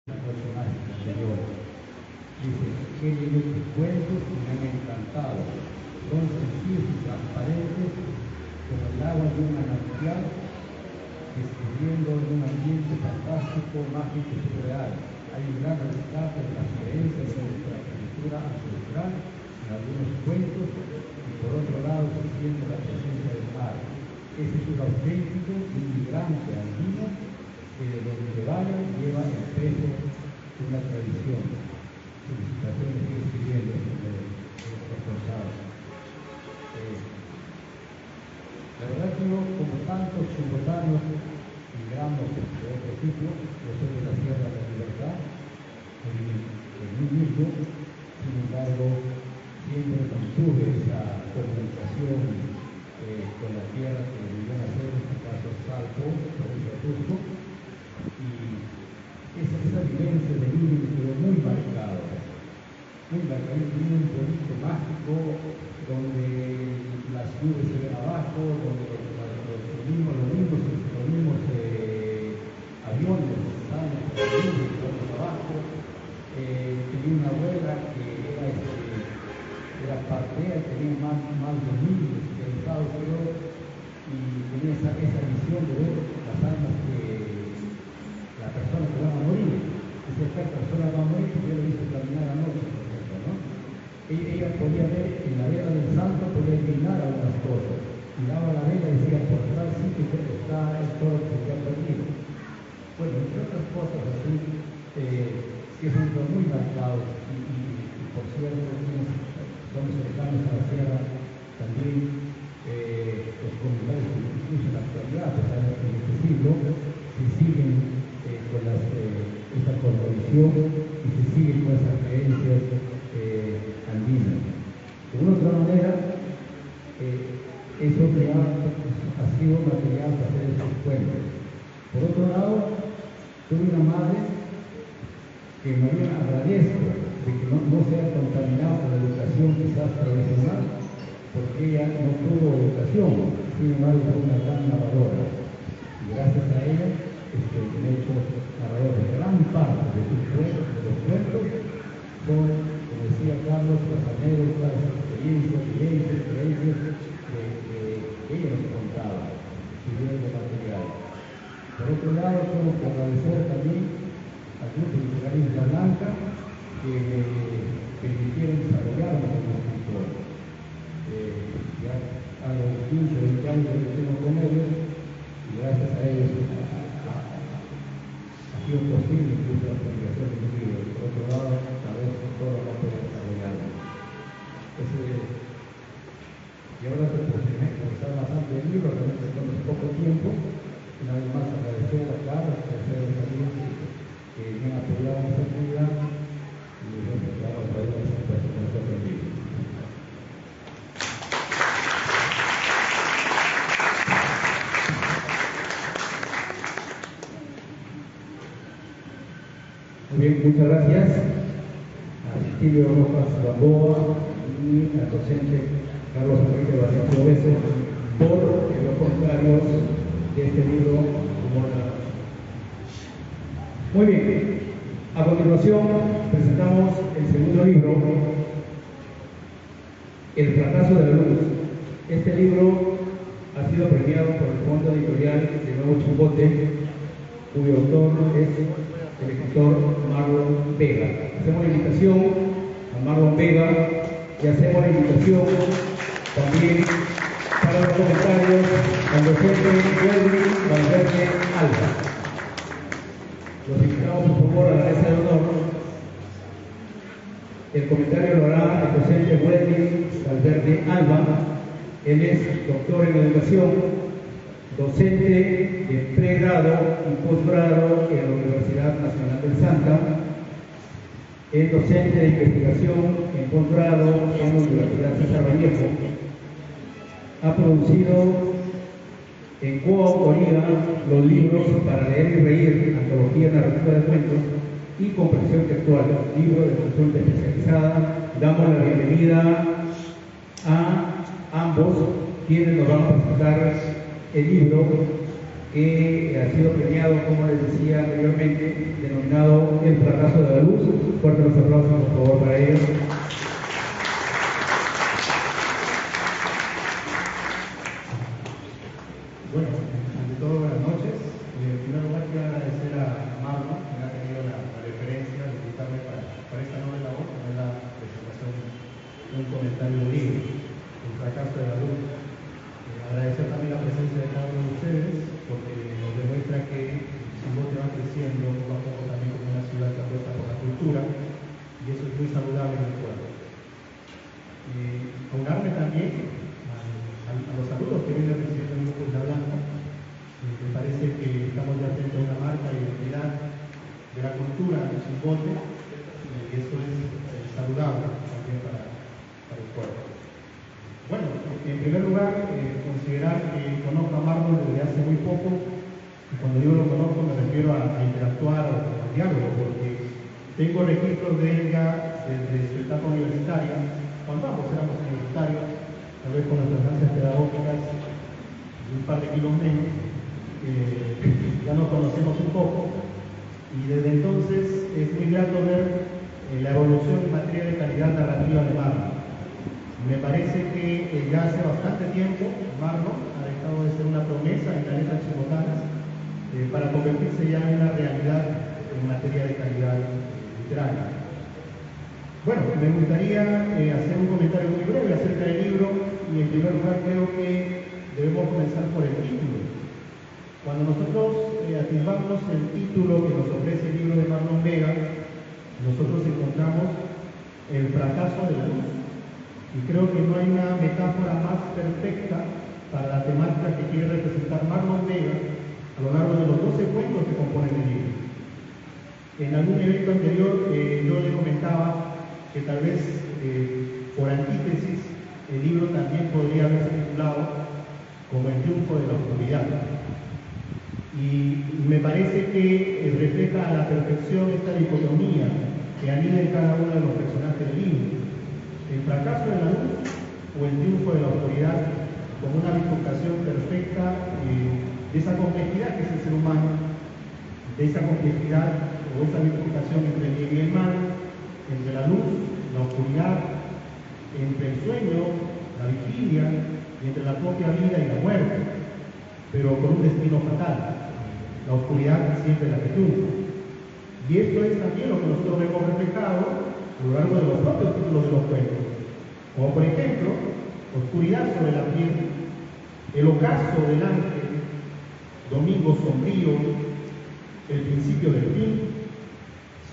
la noche mágica de hoy. Dice, he leído tus cuentos y me han encantado. Son sencillos y transparentes como el agua de un manantial, descubriendo en un ambiente fantástico, mágico y surreal. Hay un gran rescate de las creencias de nuestra cultura ancestral en algunos cuentos y por otro lado se siente la presencia del mar. Ese es un auténtico inmigrante andino que de donde vaya lleva el peso de una tradición. Felicitaciones, sigue escribiendo el responsable. La verdad que yo, como tantos chubotanos, migramos de otro sitio, yo soy de la Sierra de la Libertad, en mí mismo, sin embargo, siempre mantuve esa comunicación con la tierra que vivió nacer, en este caso Salto, provincia de Cusco, y esa vivencia de mí me quedó muy marcada, un pueblito mágico donde las nubes se ven abajo, donde los mismos aviones salen por las nubes y vamos abajo. Tenía una abuela que era partea, tenía más de 1000 interesados, creo, y tenía esa visión de ver las almas que la persona que va a morir. Dice, esta persona va a morir porque yo lo hice caminar anoche, por ejemplo, ¿no? Ella podía ver en la vela del santo, podía adivinar algunas cosas. Miraba la vela y decía, por tal sitio está el toro que se ha perdido. Bueno, entre otras cosas así, que son muy marcados y por cierto, son cercanos a la sierra, también los comunidades, incluso en la actualidad, a pesar de que en este siglo, se siguen con esta cosmovisión y se siguen con esas creencias andinas. De una otra manera, eso ha sido material para hacer estos cuentos. Por otro lado, tuve una madre que me agradezco de que no sea contaminada por la educación quizás tradicional, porque ella no tuvo educación, sin embargo fue una gran narradora. Y gracias a ella me he hecho narrador de gran parte de los cuentos, son, como decía Carlos, las anécdotas, experiencias, creencias que ella nos contaba, escribiendo material. Por otro lado, tengo que agradecer también al grupo literario Isla Blanca que me permitieron desarrollarme como escritor. Ya a los 15 o 20 años que tengo con ellos, y gracias a ellos ha sido posible incluso la publicación de mis libros. Por otro lado, a veces todo no puede desarrollarme. Y ahora por estar bastante el libro, realmente tenemos poco tiempo. Una vez más agradecer a Carlos, agradecer a los amigos que me han apoyado en esta actividad y bueno, vamos a ver la presentación de nosotros mismos. Muy bien, muchas gracias a Cecilio Rojas Gamboa y al docente Carlos Enrique Valencia Obeso por los comentarios de este libro. Muy bien, a continuación presentamos el segundo libro, El fracaso de la luz. Este libro ha sido premiado por el Fondo Editorial de Nuevo Chimbote, cuyo autor es el escritor Marlon Vega. Hacemos la invitación a Marlon Vega y hacemos la invitación también para los comentarios al docente Welby Valverde Alba. Los invitamos por favor a la mesa de honor. El comentario lo hará el docente Welby Valverde Alba. Él es doctor en educación, docente de pregrado y posgrado en la Universidad Nacional del Santa. Es docente de investigación en posgrado en la Universidad César Vallejo. Ha producido en coautoría los libros Para leer y reír, antología narrativa de cuentos, y Comprensión textual, libro de consulta especializada. Damos la bienvenida a ambos, quienes nos van a presentar el libro que ha sido premiado, como les decía anteriormente, denominado El fracaso de la luz. Fuerte los aplausos, por favor, para ellos. Bueno, ante todo, buenas noches. En primer lugar, quiero agradecer a Marlon, que me ha tenido la referencia de invitarme para esta novela voz, que es la presentación de un comentario de libro, El fracaso de la luz. Agradecer también la presencia de cada uno de ustedes, porque nos demuestra que Chimbote va creciendo poco a poco también como una ciudad que apuesta por la cultura, y eso es muy saludable en el pueblo. Aunarme también a los saludos que viene recibiendo el grupo de La Blanca. Me parece que estamos ya frente a una marca de identidad de la cultura de Chimbote, y eso es saludable también para el pueblo. Bueno, en primer lugar, considerar que conozco a Marlon desde hace muy poco, y cuando digo lo conozco me refiero a interactuar o al diálogo, porque tengo registros de él ya desde su etapa universitaria, cuando ambos éramos universitarios, tal vez con nuestras ansias pedagógicas un par de kilos menos, ya nos conocemos un poco, y desde entonces es muy grato ver la evolución en materia de calidad narrativa de Marlon. Me parece que ya hace bastante tiempo Marlon ha dejado de ser una promesa en las letras chimbotanas para convertirse ya en una realidad en materia de calidad literaria. Bueno, me gustaría hacer un comentario muy breve acerca del libro, y en primer lugar creo que debemos comenzar por el título. Cuando nosotros atisbamos el título que nos ofrece el libro de Marlon Vega, nosotros encontramos El fracaso de la luz. Y creo que no hay una metáfora más perfecta para la temática que quiere representar Marlon Vega a lo largo de los 12 cuentos que componen el libro. En algún evento anterior yo le comentaba que tal vez por antítesis el libro también podría haberse titulado como El triunfo de la oscuridad. Y me parece que refleja a la perfección esta dicotomía que anida en cada uno de los personajes del libro. El fracaso de la luz o el triunfo de la oscuridad, como una bifurcación perfecta de esa complejidad que es el ser humano, de esa complejidad o esa bifurcación entre el bien y el mal, entre la luz, la oscuridad, entre el sueño, la vigilia, y entre la propia vida y la muerte, pero con un destino fatal. La oscuridad siempre la que triunfa. Y esto es también lo que nosotros vemos reflejado a lo largo de los propios títulos de los cuentos, como por ejemplo, Oscuridad sobre la piel, El ocaso del ángel, Domingo sombrío, El principio del fin,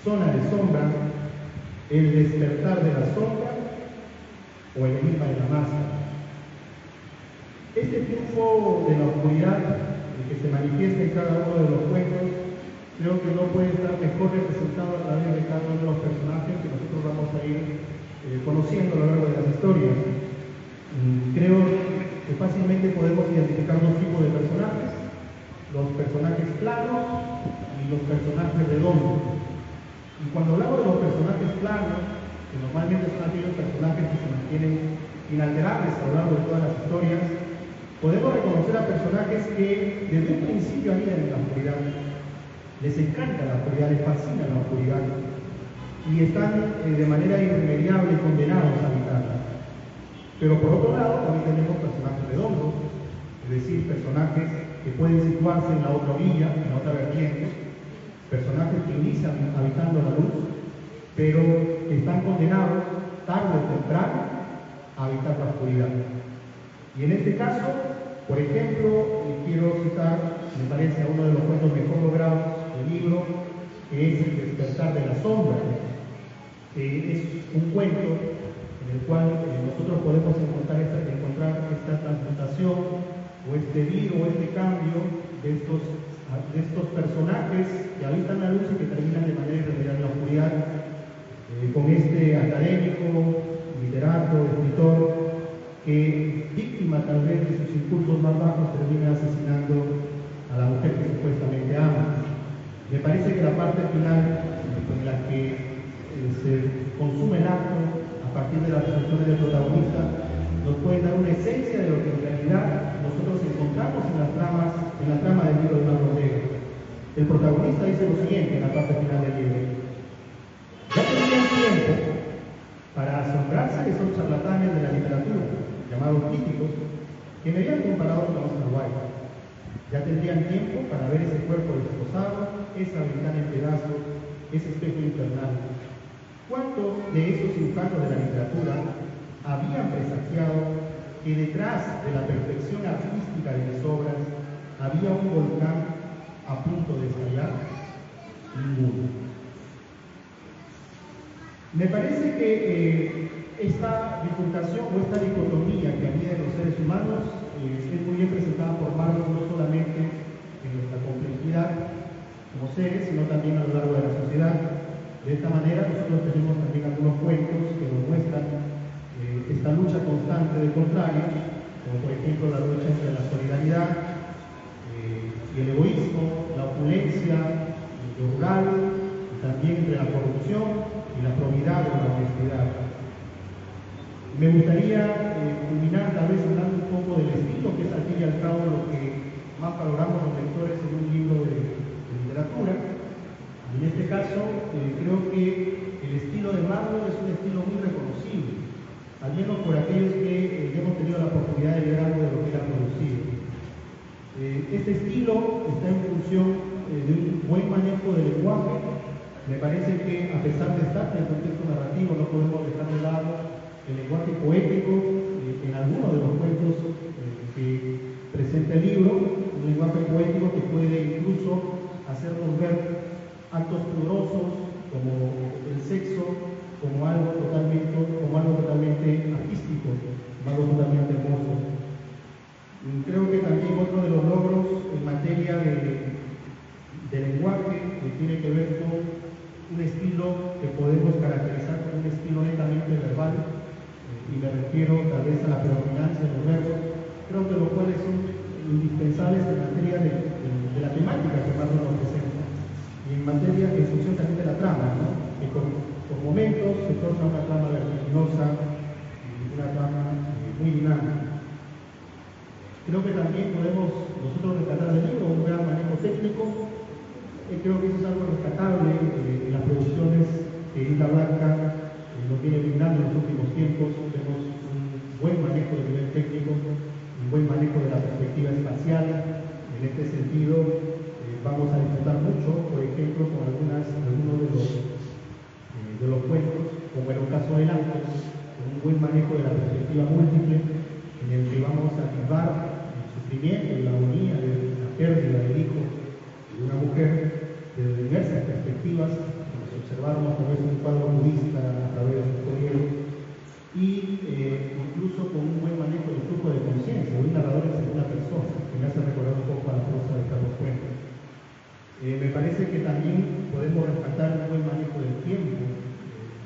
Zona de sombra, El despertar de la sombra o El enigma de la máscara. Este triunfo de la oscuridad, el que se manifiesta en cada uno de los cuentos, creo que no puede estar mejor representado a través de cada uno de los personajes que nosotros vamos a ir conociendo a lo largo de las historias. Creo que fácilmente podemos identificar dos tipos de personajes: los personajes planos y los personajes redondos. Y cuando hablamos de los personajes planos, que normalmente son aquellos personajes que se mantienen inalterables a lo largo de todas las historias, podemos reconocer a personajes que desde un principio habitan en la oscuridad. Les encanta la oscuridad, les fascina la oscuridad, y están de manera irremediable condenados a habitarla. Pero por otro lado también tenemos personajes redondos, es decir, personajes que pueden situarse en la otra orilla, en la otra vertiente, personajes que inician habitando la luz, pero que están condenados tarde o temprano a habitar la oscuridad. Y en este caso, por ejemplo, quiero citar, me parece, a uno de los cuentos mejor logrados del libro, que es El despertar de la sombra, que es un cuento en el cual nosotros podemos encontrar esta transmutación o este giro o este cambio de estos personajes que habitan la luz y que terminan de manera irremediable en la oscuridad, con este académico, literato, escritor, que víctima tal vez de sus impulsos más bajos termina asesinando a la mujer que supuestamente ama. Me parece que la parte final en la que se consume el acto a partir de las reflexiones del protagonista nos puede dar una esencia de lo que en realidad nosotros encontramos en la trama del libro de Marlon Ortega. El protagonista dice lo siguiente en la parte final del libro: ya tenían tiempo para asombrarse de esos charlatanes de la literatura, llamados críticos, que me habían comparado con Oscar Wilde. Ya tendrían tiempo para ver ese cuerpo destrozado, esa ventana en pedazos, ese espejo infernal. ¿Cuántos de esos cirujanos de la literatura habían presagiado que detrás de la perfección artística de mis obras había un volcán a punto de estallar? Ninguno. Me parece que esta bifurcación o esta dicotomía que había en los seres humanos es muy bien presentada por Marlon, no solamente en nuestra complejidad como seres, sino también a lo largo de la sociedad. De esta manera nosotros tenemos también algunos cuentos que nos muestran esta lucha constante de contrarios, como por ejemplo la lucha entre la solidaridad y el egoísmo, la opulencia, lo rural, y también entre la corrupción y la probidad o la honestidad. Me gustaría culminar tal vez hablando un poco del estilo, que es al fin y al cabo lo que más valoramos los lectores en un libro de literatura. En este caso, creo que el estilo de Marlon es un estilo muy reconocible, al menos por aquellos que hemos tenido la oportunidad de leer algo de lo que él ha producido. Este estilo está en función de un buen manejo del lenguaje. Me parece que, a pesar de estar en el contexto narrativo, no podemos dejar de lado el lenguaje poético en algunos de los cuentos que presenta el libro, un lenguaje poético que puede incluso hacernos ver actos pudorosos como el sexo como algo totalmente artístico, algo totalmente hermoso. Creo que también otro de los logros en materia de lenguaje tiene que ver con un estilo que podemos caracterizar como un estilo netamente verbal, y me refiero tal vez a la predominancia de los verbos, creo que los cuales son indispensables en materia de la temática que Marlon nos presenta, y en materia en función también de la trama, ¿no? Que por momentos se torna una trama vertiginosa y una trama muy dinámica. Creo que también podemos nosotros rescatar del libro un gran manejo técnico. Creo que eso es algo rescatable en las producciones que Isla Blanca nos viene brindando en los últimos tiempos. Vemos un buen manejo del nivel técnico, un buen manejo de la perspectiva espacial. En este sentido, vamos a disfrutar mucho, por ejemplo, con algunos de los cuentos, como en el caso del Ángel, con un buen manejo de la perspectiva múltiple, en el que vamos a atisbar el sufrimiento y la agonía de la pérdida del hijo de una mujer desde diversas perspectivas, como si observáramos a través de un cuadro budista, a través de un código, y incluso con un buen manejo del flujo de conciencia, un narrador en segunda persona, que me hace recordar un poco a la prosa de Carlos Fuentes. Me parece que también podemos rescatar un buen manejo del tiempo.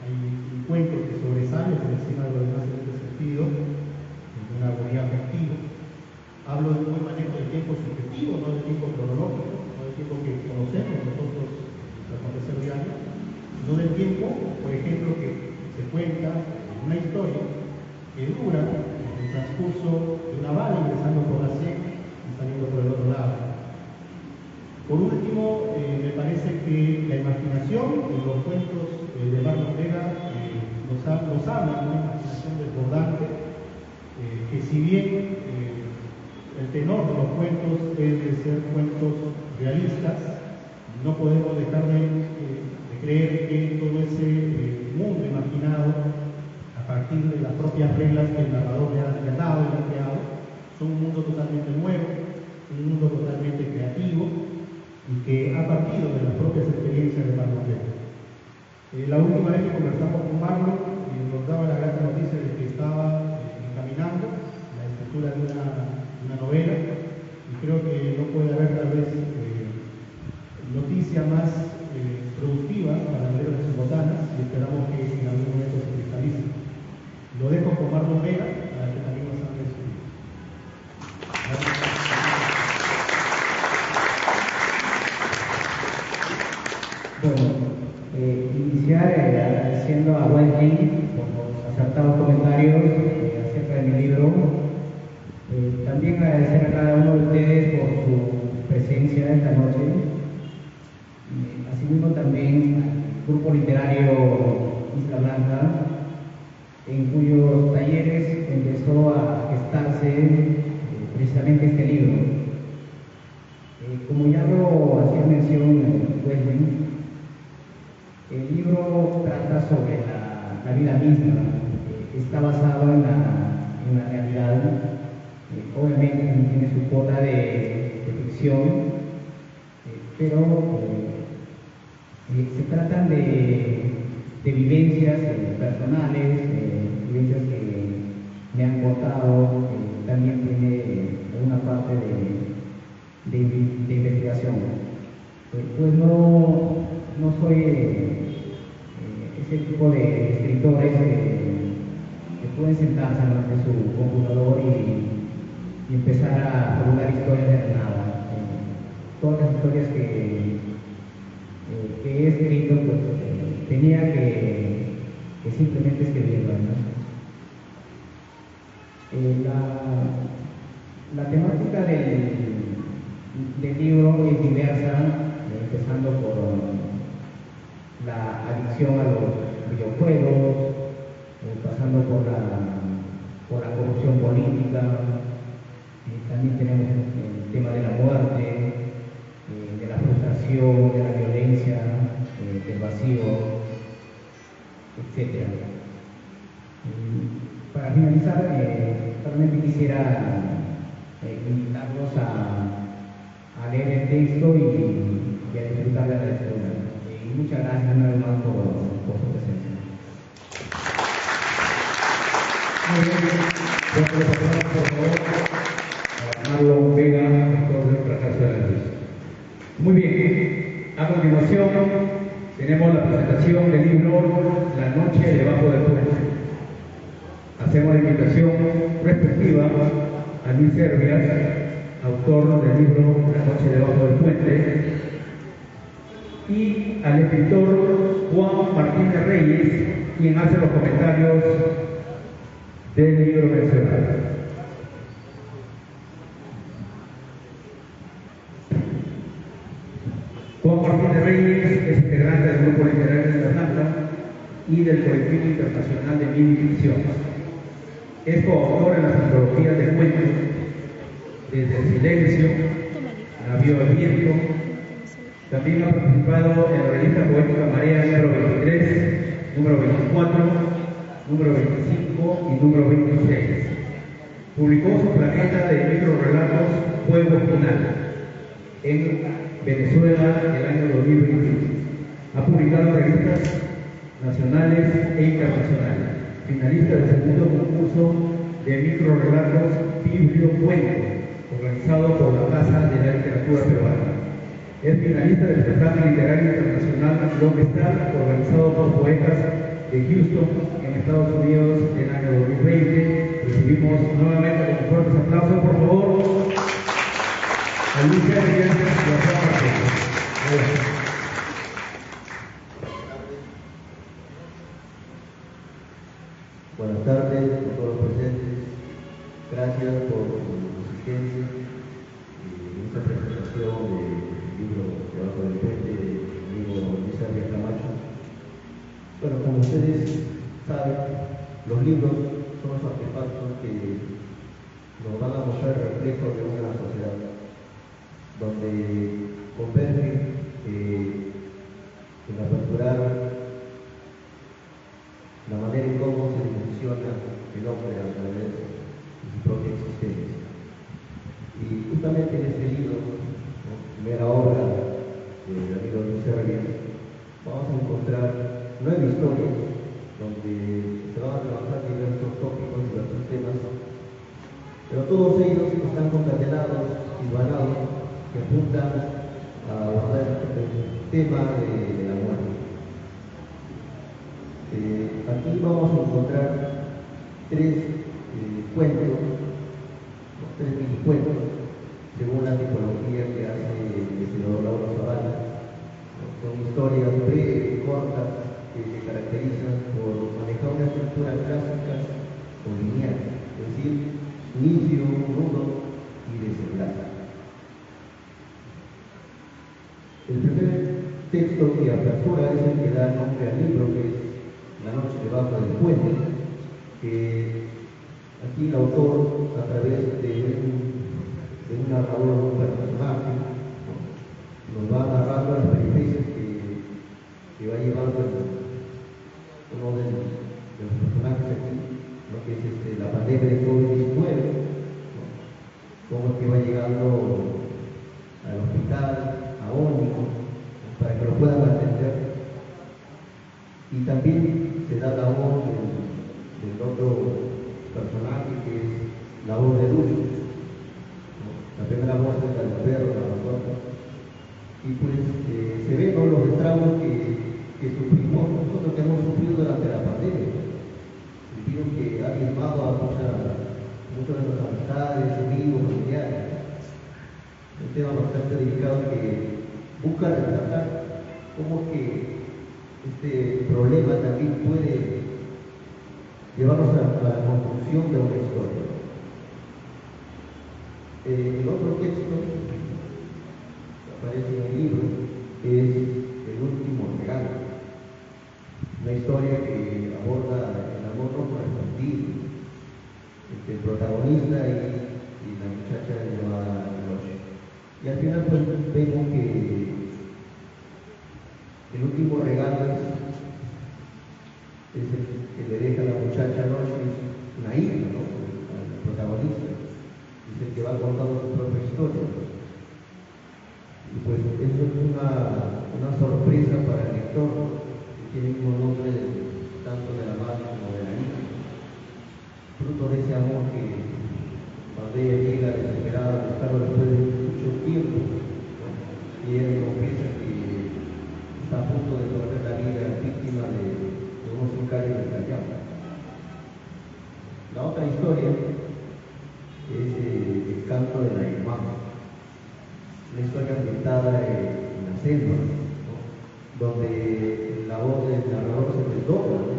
Hay un cuento que sobresale por encima de lo demás en este sentido, una agonía afectiva. Hablo de un buen manejo del tiempo subjetivo, no del tiempo cronológico, no del tiempo que conocemos nosotros en el acontecer diario, no del tiempo, por ejemplo, que se cuenta una historia que dura el transcurso de una bala ingresando por la C y saliendo por el otro lado. Por último, me parece que la imaginación en los cuentos de Marlon Ortega nos habla de una imaginación desbordante, que si bien el tenor de los cuentos es de ser cuentos realistas, no podemos dejar de creer que todo ese mundo imaginado a partir de las propias reglas que el narrador le ha dado y le ha creado son un mundo totalmente nuevo, un mundo totalmente creativo, y que ha partido de las propias experiencias de Marlon Ortega. La última vez que conversamos con Marlon, nos daba la grata noticia de que estaba encaminando la escritura de una novela, y creo que no puede haber tal vez noticia más productiva para la letra de sus botanas, y esperamos que en algún momento se cristalice. Lo dejo con Marlon Ortega para que también nos hable de su vida. Bueno, iniciar agradeciendo a Wendy por los acertados comentarios acerca de mi libro. También agradecer a cada uno de ustedes por su presencia esta noche. Asimismo también al Grupo Literario Isla Blanca, en cuyos talleres empezó a gestarse precisamente este libro. Como ya lo hacía mención Wesley, el libro trata sobre la vida misma, está basado en la realidad, obviamente tiene su cuota de ficción, pero se tratan de vivencias personales, vivencias que me han contado, también tiene una parte de investigación. Pues no soy ese tipo de escritores que pueden sentarse ante su computador y empezar a formular historias de la nada. Todas las historias que he escrito, pues tenía que simplemente escribirlas, ¿no? La temática del libro es diversa, empezando por la adicción a los videojuegos, pasando por la corrupción política, también tenemos el tema de la muerte, de la frustración, de la violencia, del vacío, etc. Para finalizar, solamente quisiera invitarlos a leer el texto y a disfrutar de la lectura. Y muchas gracias una vez más por su presencia. Muy bien, por favor, a Marlon Vega, rector del fracaso de la luz. Muy bien, a continuación tenemos la presentación del libro La noche debajo del puente. Hacemos la invitación respectiva a Luis Servias, autor del libro La noche debajo del puente, y al escritor Juan Martínez Reyes, quien hace los comentarios del libro mencionado. Juan Martínez Reyes es integrante del Grupo Literario de Blanca y del Colectivo Internacional de Mini Ficción. Es coautor en las antologías de cuentos Desde el Silencio, Navío al Viento. También ha participado en la revista poética Marea número 23, número 24, número 25 y número 26. Publicó su plaqueta de microrelatos Fuego Final en Venezuela el año 2021. Ha publicado revistas nacionales e internacionales. Finalista del segundo concurso de microrelatos Bibliocuento, organizado por la Casa de la Literatura Peruana. Es finalista del certamen literario internacional Long Star, organizado por poetas de Houston, en Estados Unidos, en el año 2020. Recibimos nuevamente con fuertes aplausos, por favor, a Luis Servias y a Juan Martínez. Buenas tardes a todos los presentes. Gracias por su asistencia en esta presentación del libro Debajo del Puente del amigo Luis Servias Camacho. Bueno, como ustedes saben, los libros son los artefactos que nos van a mostrar el reflejo de una sociedad donde convergen en aperturar la manera en cómo se dimensiona el hombre a través de su propia existencia. Y justamente en este libro, primera obra del amigo Luis Servias, vamos a encontrar 9 historias donde se van a trabajar diversos tópicos, diversos temas, pero todos ellos están concatenados y hilvanados que apuntan a abordar el tema de la muerte. Aquí vamos a encontrar 3 cuentos, 3 minicuentos, según la tipología que hace el historiador Lauro Zavala. Son historias breves, cortas, que se caracterizan por manejar una estructura clásica o lineal, es decir, inicio, nudo y desenlace. El primer texto que apertura es el que da nombre al libro, que es La noche debajo del puente, que aquí el autor, a través de un narrador, un personaje, nos va narrando las peripecias que va llevando uno de los personajes aquí, ¿no? Que es la pandemia de COVID-19, ¿no? Cómo es que va llegando al hospital, a Ómnico, ¿no? Para que lo puedan atender. Y también se da la voz del otro personaje, que es la voz de Lucho, ¿no? La primera voz es la del perro, la mascota. Y pues se ven, ¿no?, los estragos que sufrimos nosotros, que hemos sufrido durante la pandemia. El virus que ha diezmado a muchas de nuestras amistades, amigos, familiares. Un tema bastante delicado que busca retratar cómo que este problema también puede llevarnos a la construcción de una historia. El otro texto que aparece en el libro es El último regalo, una historia que aborda el amor no correspondido entre el protagonista y la muchacha llamada Noche. Y al final pues vemos que el último regalo es el que le deja a la muchacha Noche, una hija, ¿no?, al protagonista, es el que va contando su propia historia. Y pues eso es una sorpresa para el lector, que tiene el mismo nombre tanto de la madre como de la hija, fruto de ese amor que cuando ella llega desesperada a buscarlo después de mucho tiempo, ¿no?, y ella confiesa que está a punto de perder la vida víctima de unos sicarios del Callao. La otra historia es El canto de la hermana, una historia ambientada en la selva, ¿no?, donde la voz del narrador se desdobla, ¿no?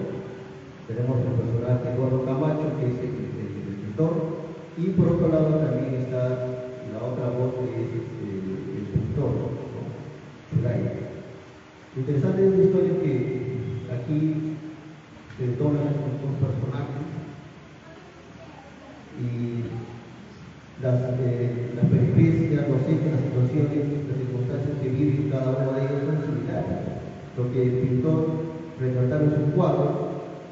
Tenemos el personaje Eduardo Camacho, que es el escritor, y por otro lado también está la otra voz, que es el escritor, ¿no?, Zulay. Lo interesante de esta historia es que aquí se desdoblan estos dos personajes y las peripecias, los hechos, las situaciones, las circunstancias que viven cada uno de ellos son similares. Lo que el pintor retrataba en sus cuadros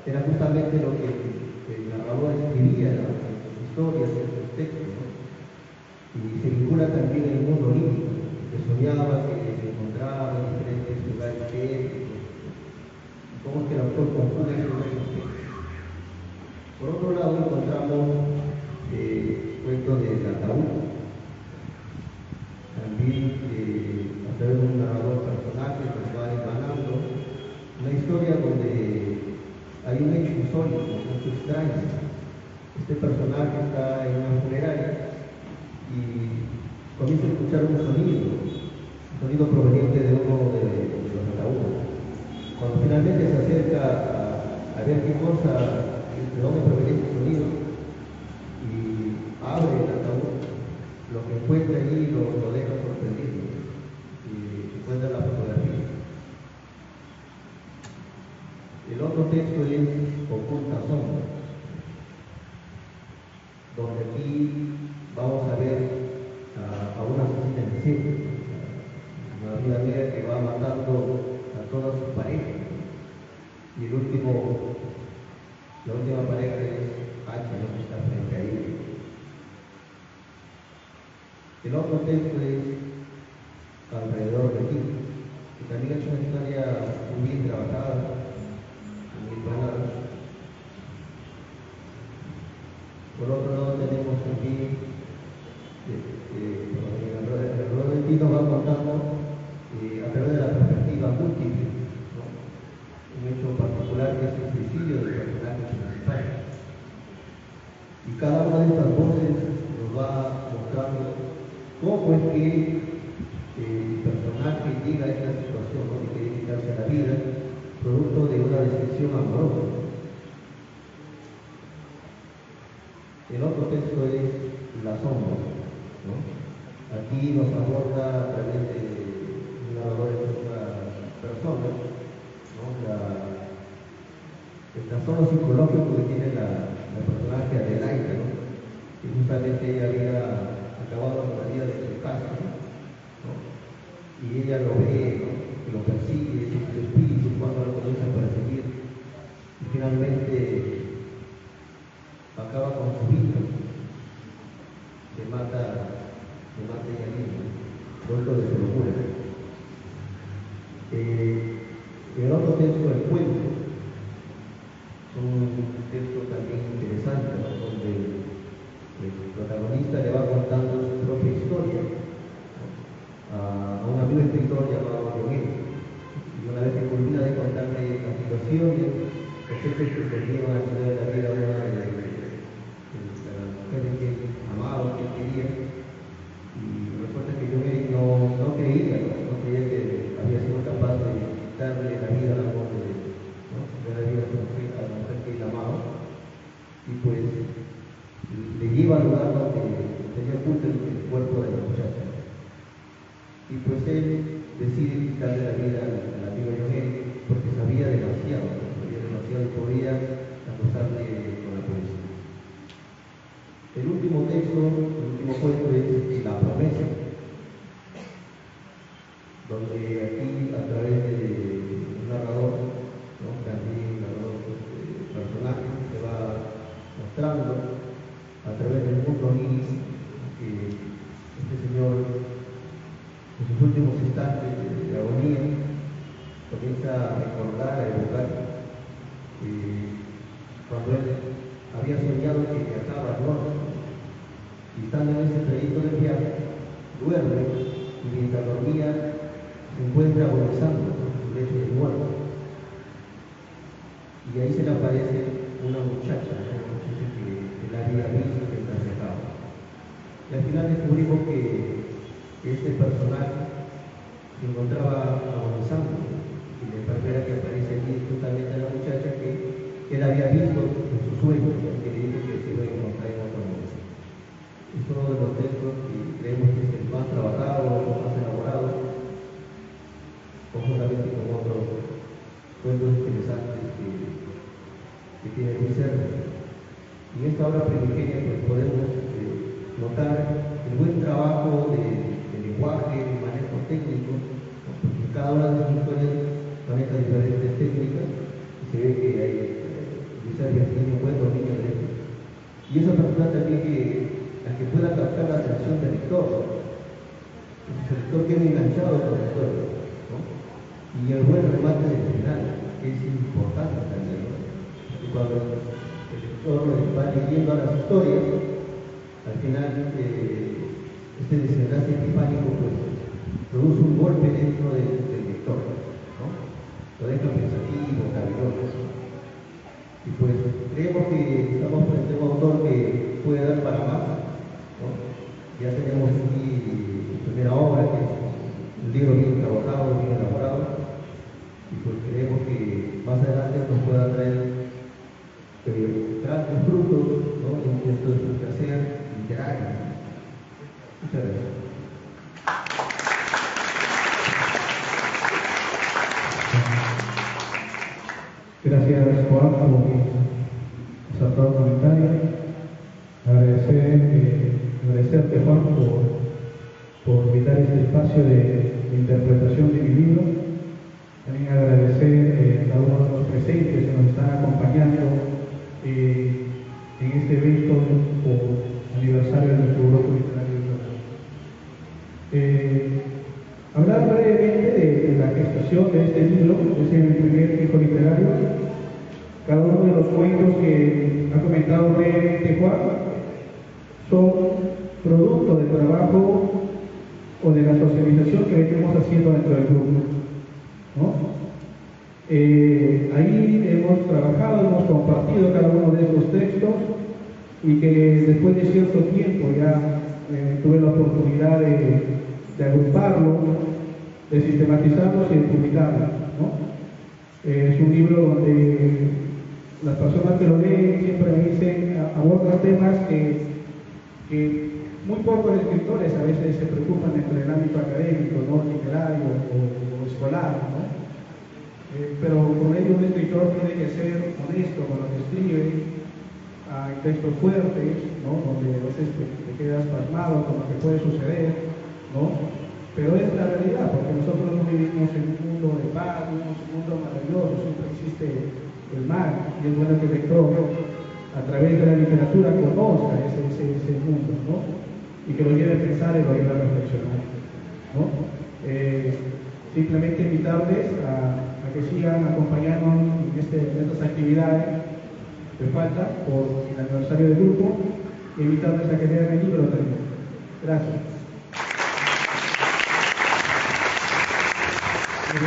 era justamente lo que el narrador escribía en sus historias, en sus textos, ¿no? Y se vincula también en el mundo onírico, que soñaba, que se encontraba en diferentes lugares técnicos, y cómo es que el autor conjuga esos dos aspectos. Por otro lado, encontramos cuentos del ataúd, también a través de un narrador personaje que va emanando una historia donde hay un hecho insólito, mucho extraño. Este personaje está en una funeraria y comienza a escuchar un sonido proveniente de uno de los ataúdes. Cuando finalmente se acerca a ver qué cosa, de dónde proviene ese sonido, y abre el ataúd, lo que encuentra allí lo deja sorprendido, y encuentra la fotografía. El otro texto es Oculta Sombra, donde aquí vamos a ver a una asesina en serie, una vida negra que va matando a todas sus parejas, y la última pareja es H, ¿no?, que está frente a ella. El otro texto es Alrededor de ti, que también es una historia muy bien trabajada, muy buena. Por otro lado tenemos aquí Alrededor de ti nos va contando a través de la perspectiva múltiple, ¿no?, un hecho particular que es el suicidio del personaje principal. Y cada una de estas voces nos va mostrando cómo es que el personaje llega a esta situación, ¿no?, de querer quitarse la vida, producto de una decepción amorosa. El otro texto es la sombra, ¿no? Aquí nos aborda a través de un narrador de otra persona, ¿no? El trastorno psicológico que tiene la personaje Adelaida, ¿no? Que justamente ella había acabado con la vida de su casa, ¿no? Y ella lo ve, ¿no? Que lo persigue, su espíritu cuando lo comienza a perseguir, y finalmente acaba con su vida, se mata ella misma, fruto de su locura. El otro texto, el cuento, es un texto también interesante, ¿no? Donde el protagonista le va contando su propia historia, ¿no? A un amigo escritor llamado Miguel. Y una vez que culmina de contarle las situaciones, los hechos que se llevan a de la vida de una de las mujeres que amaba, que quería, y resulta que yo no creía que había sido capaz de darle la vida al amor de la vida a la mujer que él amaba, y pues le lleva al lugar donde tenía oculto el cuerpo de la muchacha, y pues él decide quitarle la vida al amigo Joel porque sabía demasiado y podía acusarle con la policía. El último texto, el último cuento es La promesa, donde aquí a través de un narrador, ¿no? También un narrador personaje se va mostrando a través del mundo onírico que este señor en sus últimos instantes de agonía comienza a recordar, a evocar cuando él había soñado que viajaba al norte, y estando en ese trayecto de viaje, duerme, y mientras dormía se encuentra agonizando en su lecho de muerte, y ahí se le aparece una muchacha que la había visto mientras viajaba, y al final descubrimos que este personaje se encontraba agonizando, y la enfermera que aparece allí es justamente la muchacha que él había visto en su sueño, que le dijo que se iba a encontrar en otro mundo. Es uno de los textos que creemos que es el más trabajado, el más elaborado, conjuntamente con otros cuentos interesantes que tiene Luis Serra. Y en esta obra primigenia pues, podemos notar el buen trabajo de lenguaje, de manejo técnico, ¿no? Porque cada una de sus historias maneja diferentes técnicas, y se ve que hay Luis Serra tiene un buen dominio de esto. Y esa persona también la que pueda captar la atención del lector, ¿no? El lector queda enganchado con la historia, ¿no? Y el buen remate del final, que es importante también, ¿no? Porque cuando el lector va leyendo a las historias, al final este desenlace epifánico pues produce un golpe dentro del lector, ¿no? Lo deja pensativo, caviloso. Y pues creemos que estamos frente a un autor que puede dar para más, ¿no? Ya tenemos aquí su primera obra, que es un libro bien trabajado, bien elaborado, y pues creemos que más adelante nos pueda traer grandes frutos, ¿no? Dentro de su quehacer literario. Muchas gracias. Gracias, Juan, por acertado comentario. Agradecerte, Juan, por invitar este espacio de interpretación de mi libro. También agradecer a cada uno de los presentes que nos están acompañando en este evento por aniversario de nuestro grupo literario. Hablar brevemente de la gestación de este libro, es el primer hijo literario. Cada uno de los cuentos que ha comentado brevemente Juan son producto del trabajo o de la socialización que venimos haciendo dentro del grupo, ¿no? Ahí hemos trabajado, hemos compartido cada uno de esos textos, y que después de cierto tiempo ya tuve la oportunidad de agruparlos, de sistematizarlos y de publicarlos, ¿no? Es un libro donde las personas que lo leen siempre me dicen, abordan temas que muy pocos escritores a veces se preocupan entre el ámbito académico, ¿no? Literario o escolar, ¿no? Pero con ello un escritor tiene que ser honesto con lo que escribe. Hay textos fuertes, ¿no? Donde a veces te quedas pasmado con lo que puede suceder, ¿no? Pero es la realidad, porque nosotros no vivimos en un mundo de paz, en un mundo maravilloso, siempre existe el mal, y es bueno que el lector, a través de la literatura, conozca ese mundo, ¿no? Y que lo lleve a pensar y lo lleve a reflexionar, ¿no? Simplemente invitarles a que sigan acompañándonos en estas actividades que falta por el aniversario del grupo, y invitarles a que lean el libro también. Gracias. El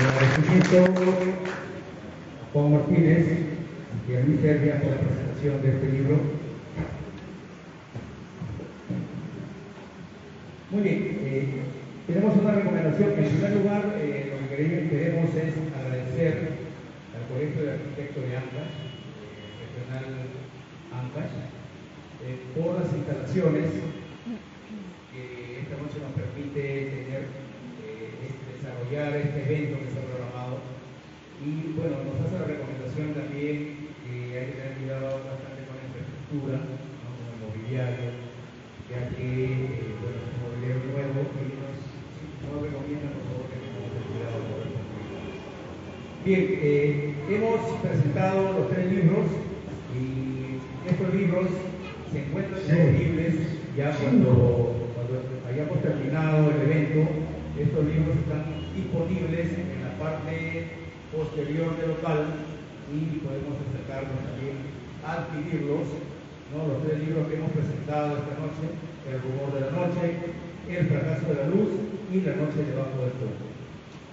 agradecimiento a Juan Martínez y a Luis Servia por la presentación de este libro. Muy bien, tenemos una recomendación. En primer lugar, lo que queremos es agradecer al Colegio de Arquitectos de Ancash, regional Ancash, por las instalaciones que esta noche nos permite tener, desarrollar este evento que está programado. Y bueno, nos hace la recomendación también que hay que tener cuidado bastante con la infraestructura, ¿no? Con el mobiliario, ya que bueno, es un mobiliario nuevo y nos recomiendan por favor que tengamos cuidado con el mobiliario. Bien, hemos presentado los 3 libros y estos libros se encuentran disponibles ya cuando hayamos terminado el evento. Estos libros están disponibles en la parte posterior del local y podemos acercarnos también a adquirirlos, ¿no? Los 3 libros que hemos presentado esta noche: El rumor de la noche, El fracaso de la luz y La noche debajo del fuego.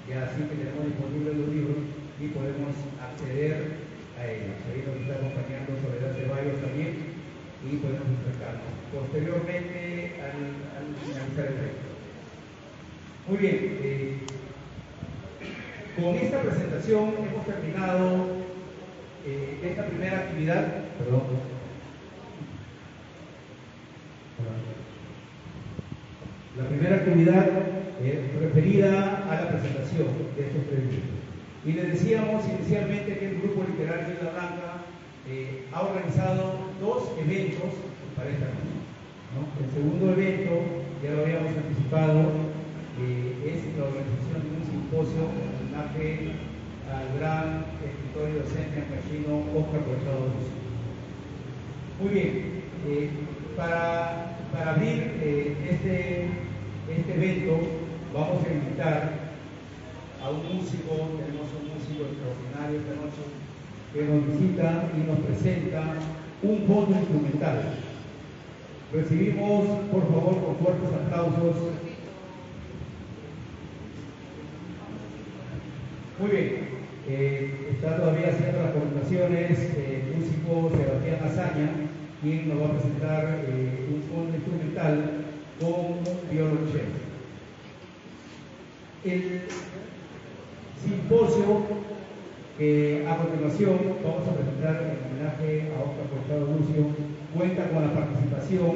Ya así que tenemos disponibles los libros y podemos acceder a ellos. Ahí nos está acompañando Soledad Ceballos también y podemos acercarnos posteriormente al finalizar el evento. Muy bien, con esta presentación hemos terminado esta primera actividad. La primera actividad referida a la presentación de estos 3 libros. Y les decíamos inicialmente que el Grupo Literario Isla Blanca ha organizado 2 eventos para esta noche, ¿no? El segundo evento, ya lo habíamos anticipado, es la organización de un simposio en homenaje al gran escritor y docente ancashino Óscar Colchado Lucio. Muy bien, para abrir este evento vamos a invitar a un músico. Tenemos un músico extraordinario esta noche que nos visita y nos presenta un fondo instrumental. Recibimos, por favor, con fuertes aplausos. Muy bien, está todavía haciendo las presentaciones el músico Sebastián Azaña, quien nos va a presentar un fondo instrumental con un violonchelo. El simposio que a continuación vamos a presentar en homenaje a Óscar Colchado Lucio cuenta con la participación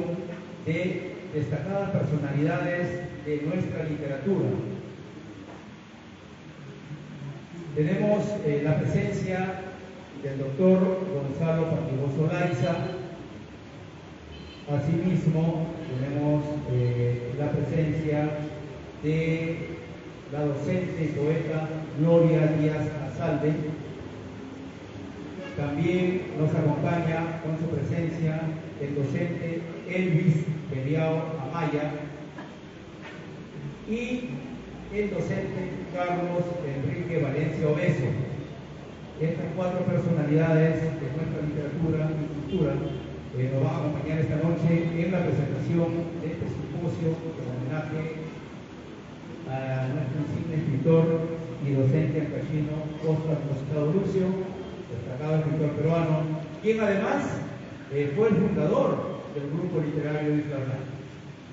de destacadas personalidades de nuestra literatura. Tenemos la presencia del doctor Gonzalo Fatigoso Laiza. Asimismo, tenemos la presencia de la docente y poeta Gloria Díaz Azalde. También nos acompaña con su presencia el docente Elvis Beliao Amaya y el docente Carlos Enrique Valencia Obeso. Estas 4 personalidades de nuestra literatura y cultura nos van a acompañar esta noche en la presentación de este simposio en homenaje a nuestro insigne escritor y docente ancashino Óscar Colchado Lucio, destacado escritor peruano, quien además fue el fundador del Grupo Literario de Isla Blanca,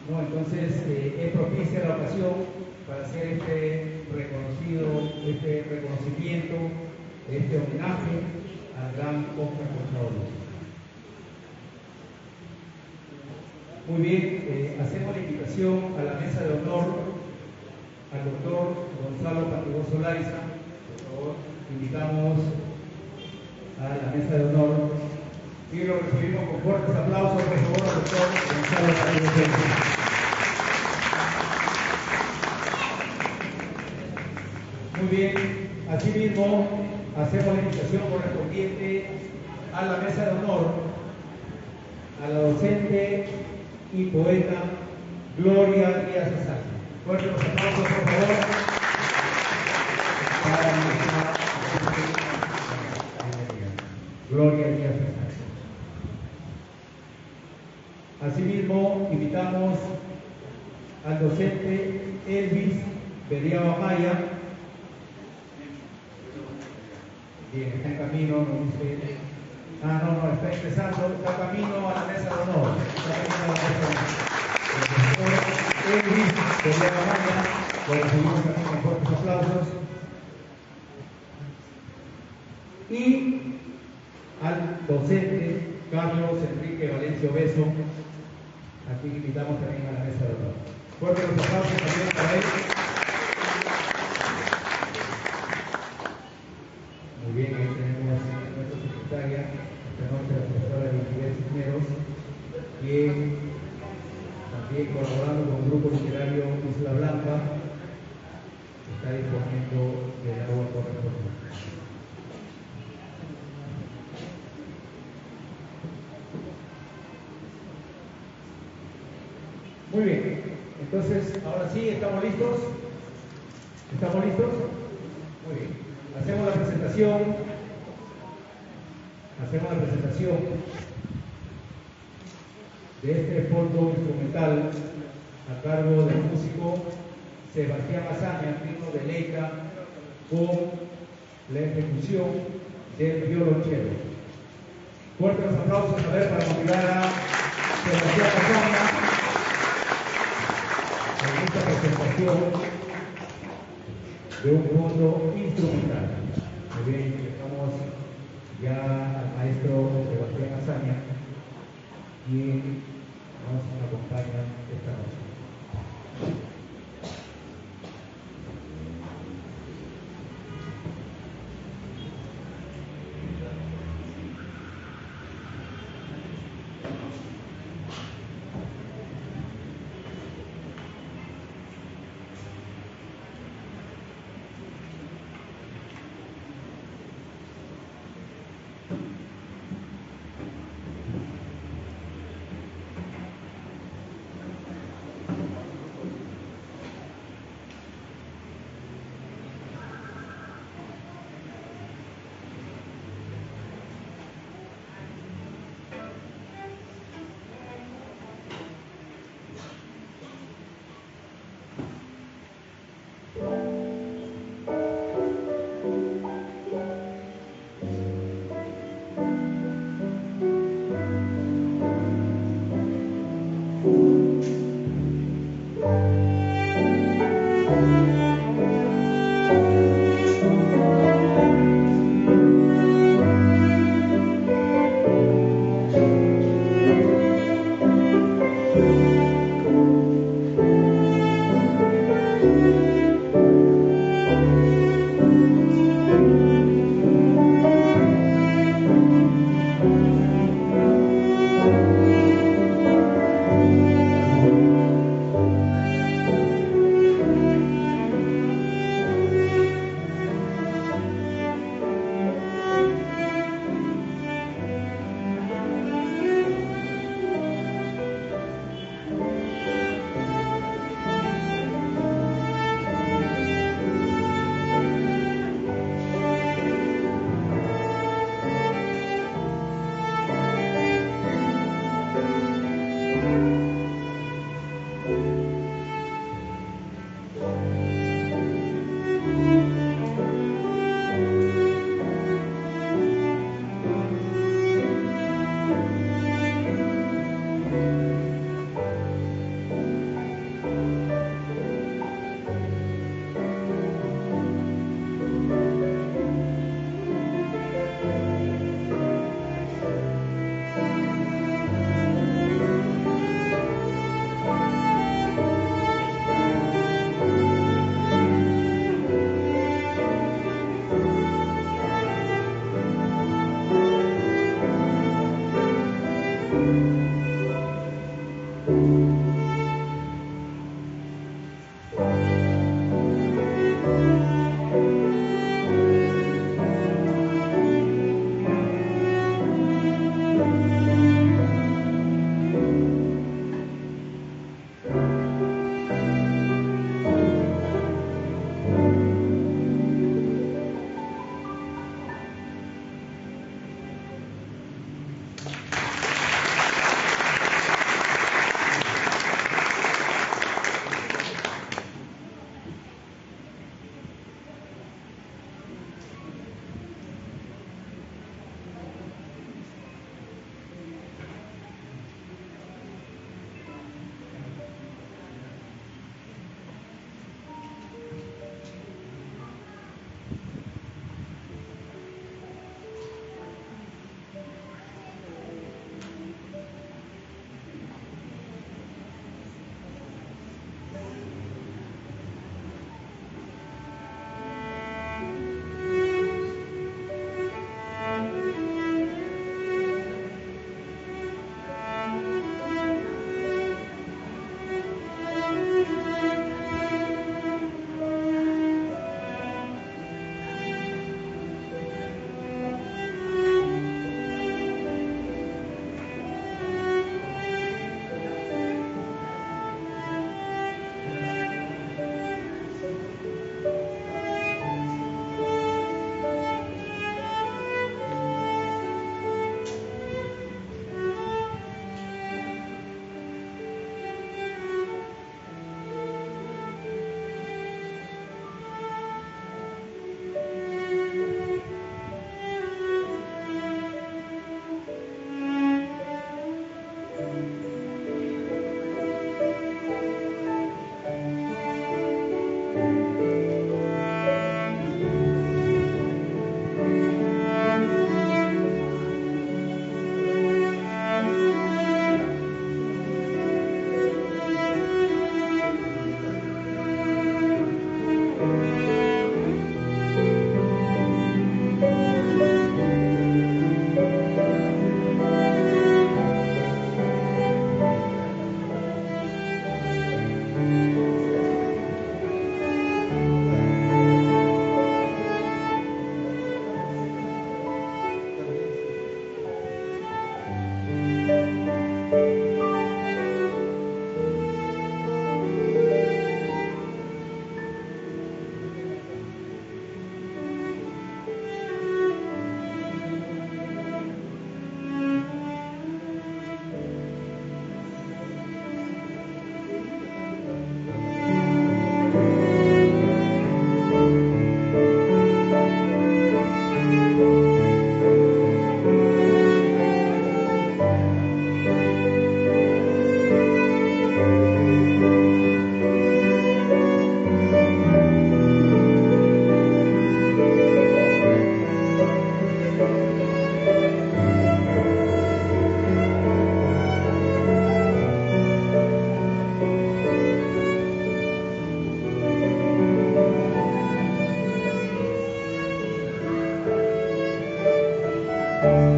¿no? Entonces es propicia la ocasión para hacer este reconocimiento este homenaje al gran Oscar Concha. Muy bien, hacemos la invitación a la mesa de honor al doctor Gonzalo Patigoso Laiza. Por favor, invitamos a la mesa de honor y lo recibimos con fuertes aplausos, por favor, al doctor Gonzalo Patigoso Laiza. Muy bien, asimismo hacemos la invitación correspondiente a la mesa de honor a la docente y poeta Gloria Díaz Azaña. Fuertes los aplausos, por favor, para nuestra Gloria Díaz Azaña. Asimismo, invitamos al docente Elvis Beliao Amaya. Bien, está en camino, nos dice. No, está empezando, está camino a la mesa de honor. Está camino a la mesa de honor. El doctor Elvis Beliao Amaya, lo recibimos también con fuertes aplausos. Y al docente Carlos Enrique Valencia Obeso, a quien invitamos también a la mesa de honor. Fuertes los aplausos también para él. Muy bien, ahí tenemos a nuestra secretaria, esta noche la profesora Lidia Cisneros, quien también colaborando con el grupo literario Isla Blanca, está disponiendo del agua correspondiente. Muy bien, entonces ahora sí, ¿estamos listos? ¿Estamos listos? Muy bien. Hacemos la presentación de este fondo instrumental a cargo del músico Sebastián Azaña, quien nos deleita con la ejecución del violonchelo. Fuertes los aplausos a ver para motivar a Sebastián Azaña en esta presentación de un fondo instrumental. Muy bien, dejamos ya al maestro Sebastián Azaña, quien nos acompaña esta noche. Gracias.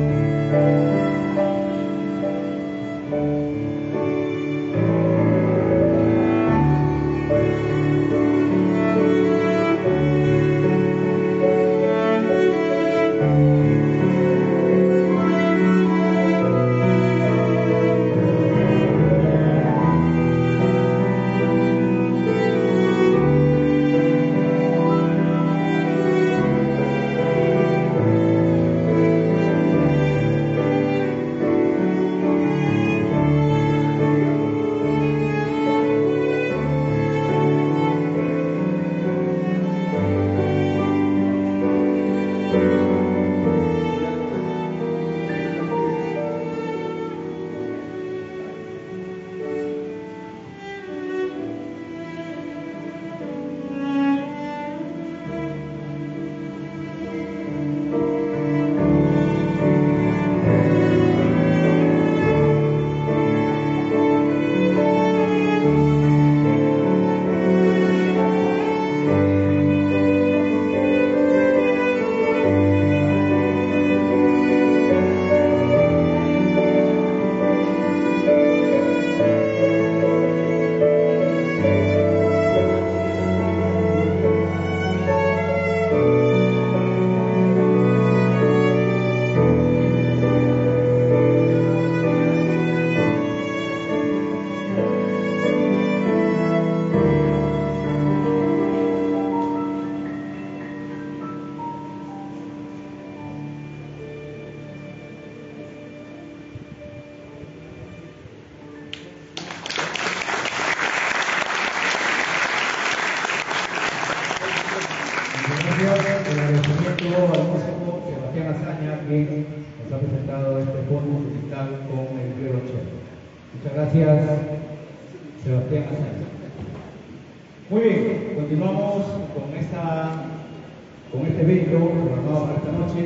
El agradecimiento al músico Sebastián Azaña, que nos ha presentado este fondo musical con el violonchelo. Muchas gracias, Sebastián Azaña. Muy bien, continuamos con este evento programado para esta noche.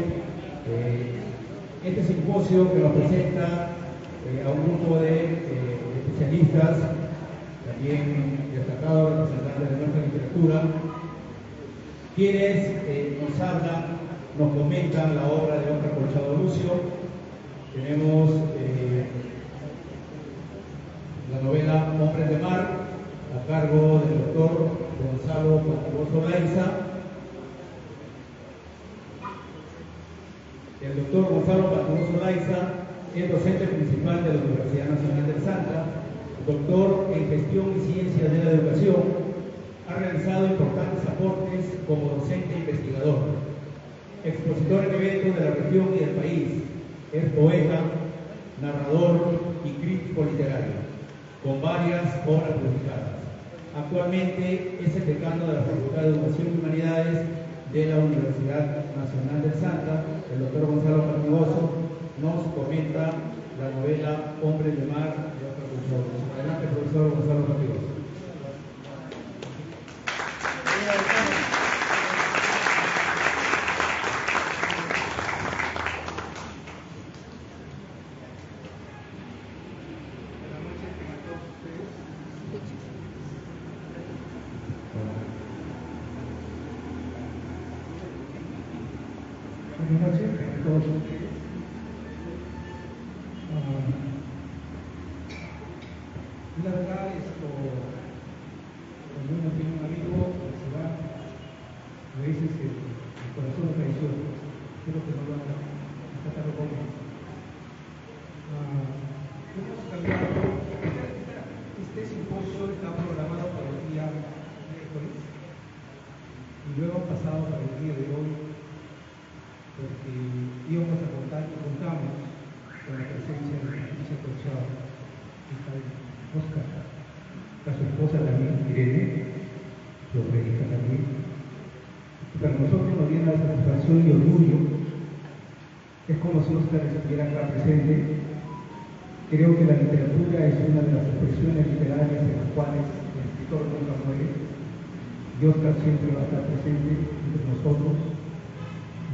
Este simposio que nos presenta a un grupo de especialistas, también destacados representantes de nuestra literatura, quienes nos hablan, nos comentan la obra de Óscar Colchado Lucio. Tenemos la novela Hombres de Mar, a cargo del doctor Gonzalo Pantigoso Laiza. El doctor Gonzalo Pantigoso Laiza es docente principal de la Universidad Nacional del Santa, doctor en Gestión y Ciencias de la Educación. Ha realizado importantes aportes como docente e investigador, expositor en eventos de la región y del país. Es poeta, narrador y crítico literario, con varias obras publicadas. Actualmente es el decano de la Facultad de Educación y Humanidades de la Universidad Nacional del Santa. El doctor Gonzalo Pantigoso nos comenta la novela Hombres de Mar de Óscar Colchado Lucio. Adelante, profesor Gonzalo Pantigoso. Buenas noches a todos ustedes. La verdad, cuando uno tiene un amigo que se va, a veces el corazón lo traiciona. Creo que no lo haga, hasta que lo ponga. Hemos cambiado. Este simposio está programado para el día miércoles y luego pasado para el día de hoy, porque íbamos a contar y contamos con la presencia de Patricia Colchado, hija de Óscar, a su esposa también, Irene, su hija también. Para nosotros nos llena de satisfacción y orgullo. Es como si Óscar estuviera acá presente. Creo que la literatura es una de las expresiones literarias en las cuales el escritor nunca muere. Y Óscar siempre va a estar presente entre nosotros.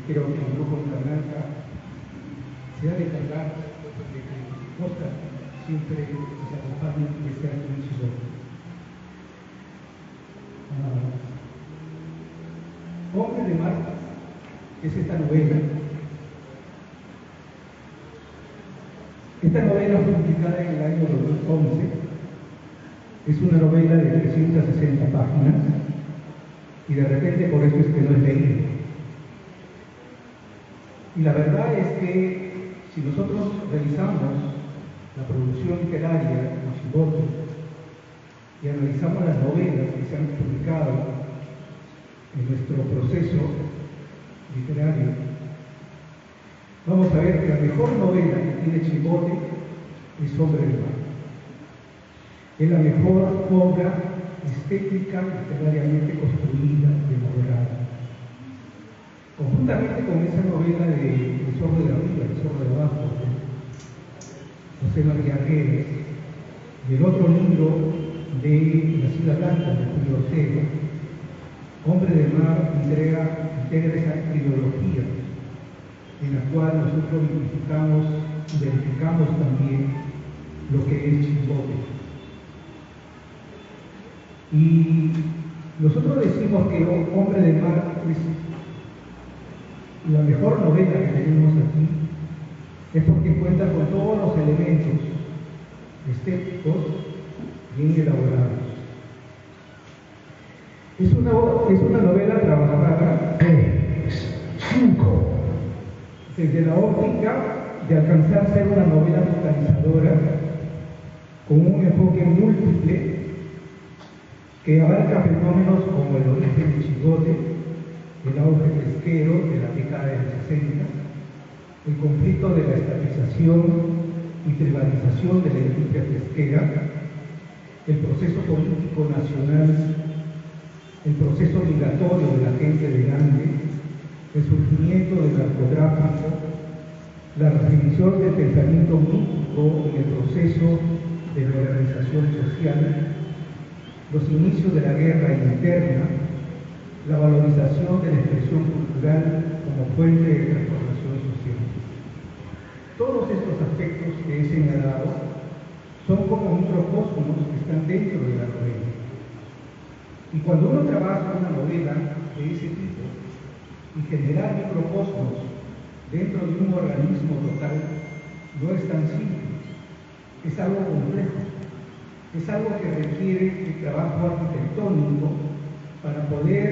Creo que el grupo Canalca se ha de encargar de que Óscar siempre se acompañe y esté aquí en sus obras. Hombres de Mar es esta novela Esta novela fue publicada en el año 2011, es una novela de 360 páginas y de repente por eso es que no es leído. Y la verdad es que si nosotros revisamos la producción literaria de Chimbote y analizamos las novelas que se han publicado en nuestro proceso literario, vamos a ver que la mejor novela que tiene Chimbote es Hombre del Mar. Es la mejor obra estética, literariamente construida, elaborada. Conjuntamente con esa novela de El Zorro de arriba, El Zorro de abajo, de José María Jerez, y el otro libro de La Ciudad Blanca, de Julio Ortega, Hombre del Mar integra esa ideología en la cual nosotros identificamos y verificamos también lo que es Chimbote. Y nosotros decimos que Hombre del Mar es la mejor novela que tenemos aquí, es porque cuenta con todos los elementos estéticos bien elaborados. Es una novela trabajada desde la óptica de alcanzar a ser una novela totalizadora con un enfoque múltiple que abarca fenómenos como el origen de Chimbote, el auge pesquero de la década del 60, el conflicto de la estatización y privatización de la industria pesquera, el proceso político nacional, el proceso migratorio de la gente de Grande, el surgimiento del narcotráfico, la definición del pensamiento mítico en el proceso de la organización social, los inicios de la guerra interna, la valorización de la expresión cultural como fuente de transformación social. Todos estos aspectos que he señalado son como microcosmos que están dentro de la novela. Y cuando uno trabaja una novela de ese tipo y generar microcosmos dentro de un organismo total no es tan simple, es algo complejo, es algo que requiere el trabajo arquitectónico para poder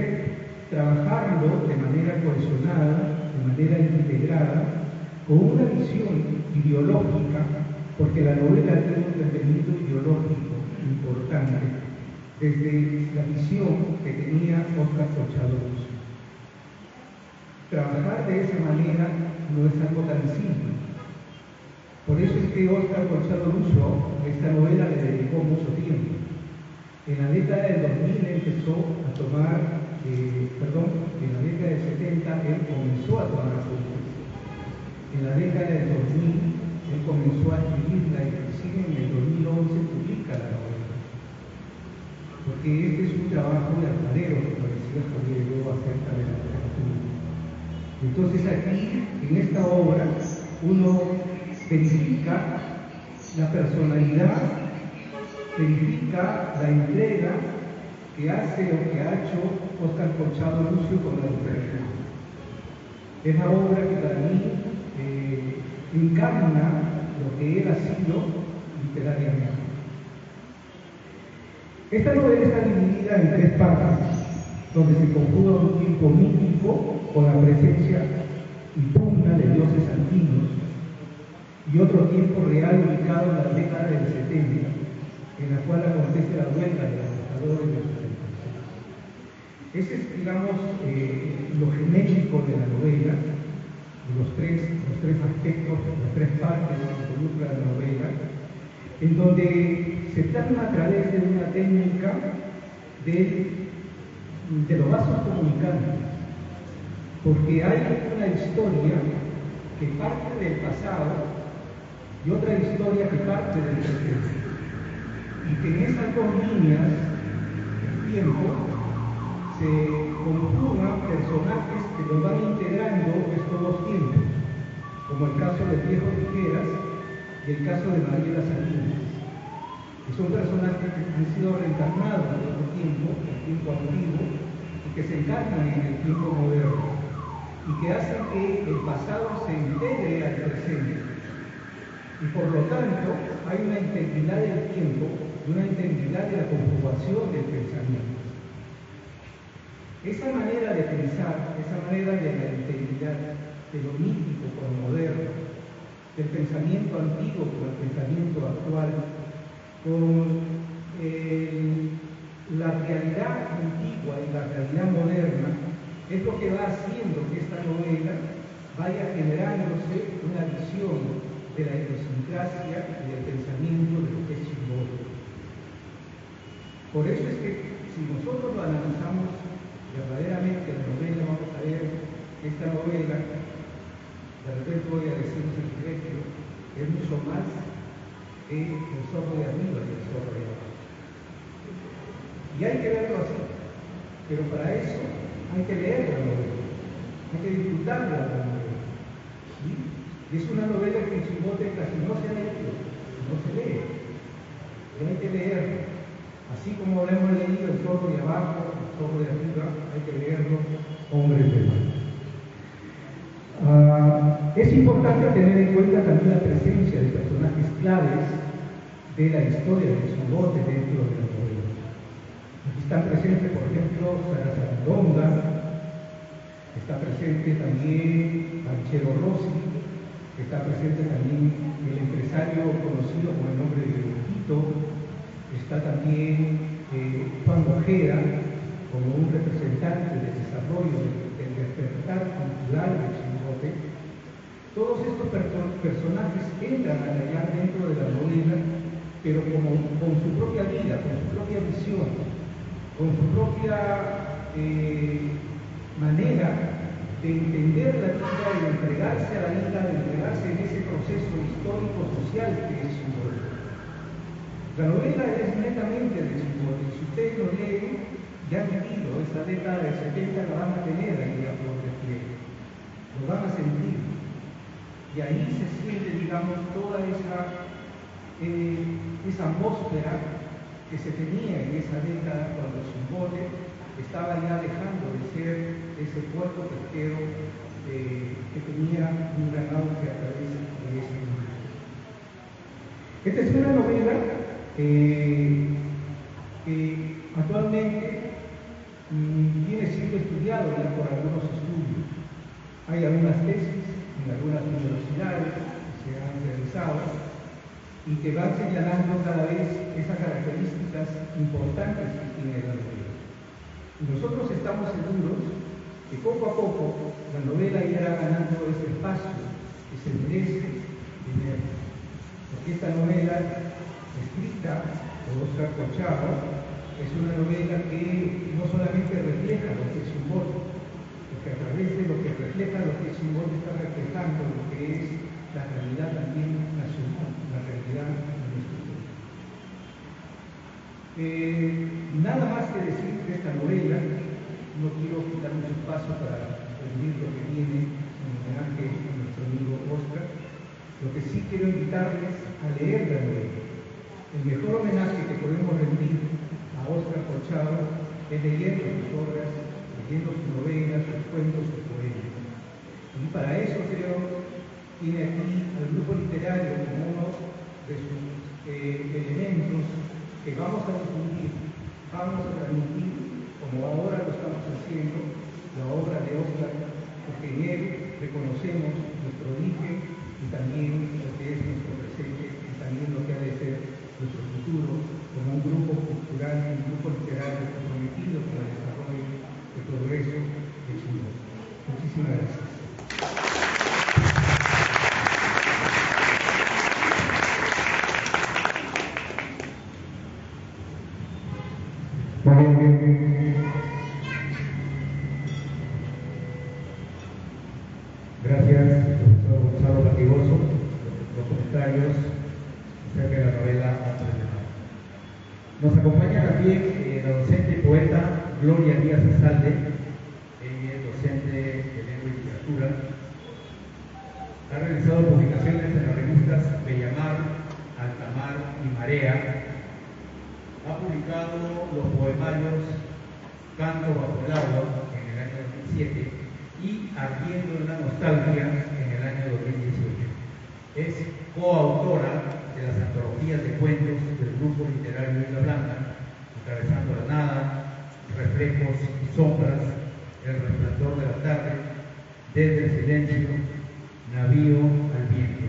trabajarlo de manera cohesionada, de manera integrada, con una visión ideológica, porque la novela tiene un contenido ideológico importante desde la visión que tenía Óscar Colchado Lucio. Trabajar de esa manera no es algo tan simple. Por eso es que Óscar Colchado Lucio a esta novela le dedicó mucho tiempo. En la década del 2000 empezó a tomar, en la década del 70 él comenzó a tomar apuntes. En la década del 2000 él comenzó a escribirla y recién en el 2011 publica la novela. Porque este es un trabajo de alfarero, como decía Javier Llegó acerca de la literatura. Entonces aquí, en esta obra, uno verifica la personalidad, verifica la entrega que hace o que ha hecho Óscar Colchado Lucio con la literatura. Es la obra que para mí encarna lo que él ha sido literariamente. Esta novela está dividida en 3 partes, donde se conjuga un tiempo mítico con la presencia y pugna de dioses andinos y otro tiempo real ubicado en la década del 70, en la cual acontece la huelga de los trabajadores del 76. Ese es, digamos, lo genético de la novela, los tres aspectos, las 3 partes que involucra la novela, en donde se plasma a través de una técnica de los vasos comunicantes, porque hay una historia que parte del pasado y otra historia que parte del presente, y que en esas 2 líneas del tiempo se conjugan personajes que nos van integrando estos 2 tiempos, como el caso de Viejo Tijeras y el caso de Mariela Salinas, que son personajes que han sido reencarnados en otro tiempo, el tiempo antiguo, y que se encarnan en el tiempo moderno, y que hacen que el pasado se integre al presente. Y por lo tanto, hay una integridad del tiempo y una integridad de la conjugación del pensamiento. Esa manera de pensar, esa manera de la integridad, de lo mítico con lo moderno, del pensamiento antiguo con el pensamiento actual, con la realidad antigua y la realidad moderna, es lo que va haciendo que esta novela vaya generándose una visión de la idiosincrasia y del pensamiento de lo que es simbólico. Por eso es que si nosotros lo analizamos verdaderamente la novela, vamos a ver esta novela, de repente voy a decir en silencio, es mucho más que el zorro de arriba y el zorro de abajo. Y hay que verlo así, pero para eso hay que leer la novela, hay que disfrutar de la novela. ¿Sí? Es una novela que en Chimbote casi no se lee, no se lee, y hay que leerlo. Así como lo hemos leído el zorro de abajo, el zorro de arriba, hay que leerlo hombres de mar. Es importante tener en cuenta también la presencia de personajes claves de la historia de Chimbote dentro de la novela. Aquí están presentes, por ejemplo, Sara Sarandonga, está presente también Banchero Rossi, está presente también el empresario conocido con el nombre de Quito, está también Juan Ojeda como un representante del desarrollo del despertar cultural de Chimbote. Todos estos personajes entran a hallar dentro de la novela, pero con su propia vida, con su propia visión, con su propia manera de entender la vida y de entregarse a la vida, de entregarse en ese proceso histórico-social que es Chimbote. La novela es netamente de Chimbote. Si ustedes lo leen, ya han vivido esa década del 70, la van a tener ahí a flor de piel, lo van a sentir. Y ahí se siente, digamos, toda esa atmósfera que se tenía en esa década cuando Chimbote estaba ya dejando de ser ese puerto pesquero que tenía un gran auge a través de ese mundo. Esta es una novela que actualmente viene siendo estudiado ya por algunos estudios. Hay algunas tesis en algunas universidades que se han realizado y que van señalando cada vez esas características importantes que tiene la novela. Y nosotros estamos seguros que poco a poco la novela irá ganando ese espacio que se merece tener. Porque esta novela, escrita por Óscar Colchado, es una novela que no solamente refleja lo que es Chimbote, porque a través de lo que refleja lo que es Chimbote está reflejando lo que es la realidad también nacional, la realidad de nuestro pueblo. Nada más que decir de esta novela, no quiero quitar mucho espacio para rendir lo que viene en homenaje a nuestro amigo Óscar. Lo que sí quiero invitarles a leer la novela. El mejor homenaje que podemos rendir a Óscar Colchado es leyendo sus obras, leyendo sus novelas, sus cuentos, sus poemas. Y para eso creo tiene aquí al grupo literario como uno de sus elementos que vamos a difundir, vamos a transmitir, como ahora lo estamos haciendo, la obra de Óscar, porque en él reconocemos nuestro origen y también lo que es nuestro presente y también lo que ha de ser nuestro futuro como un grupo cultural, un grupo literario comprometido con el desarrollo y progreso de Chimbote. Muchísimas gracias. Gracias, profesor Gonzalo Latigoso, por los comentarios acerca de la novela Hombres de Mar. Nos acompaña también la docente y poeta Gloria Díaz Azalde, ella es docente de lengua y literatura. Ha realizado publicaciones en las revistas Bellamar, Altamar y Marea. Ha publicado los poemarios Canto bajo el agua en el año 2007 y Ardiendo en la nostalgia en el año 2018. Es coautora de las antologías de cuentos del grupo literario Isla Blanca, Atravesando la Nada, Reflejos y Sombras, El Resplandor de la Tarde, Desde el Silencio, Navío al Viento.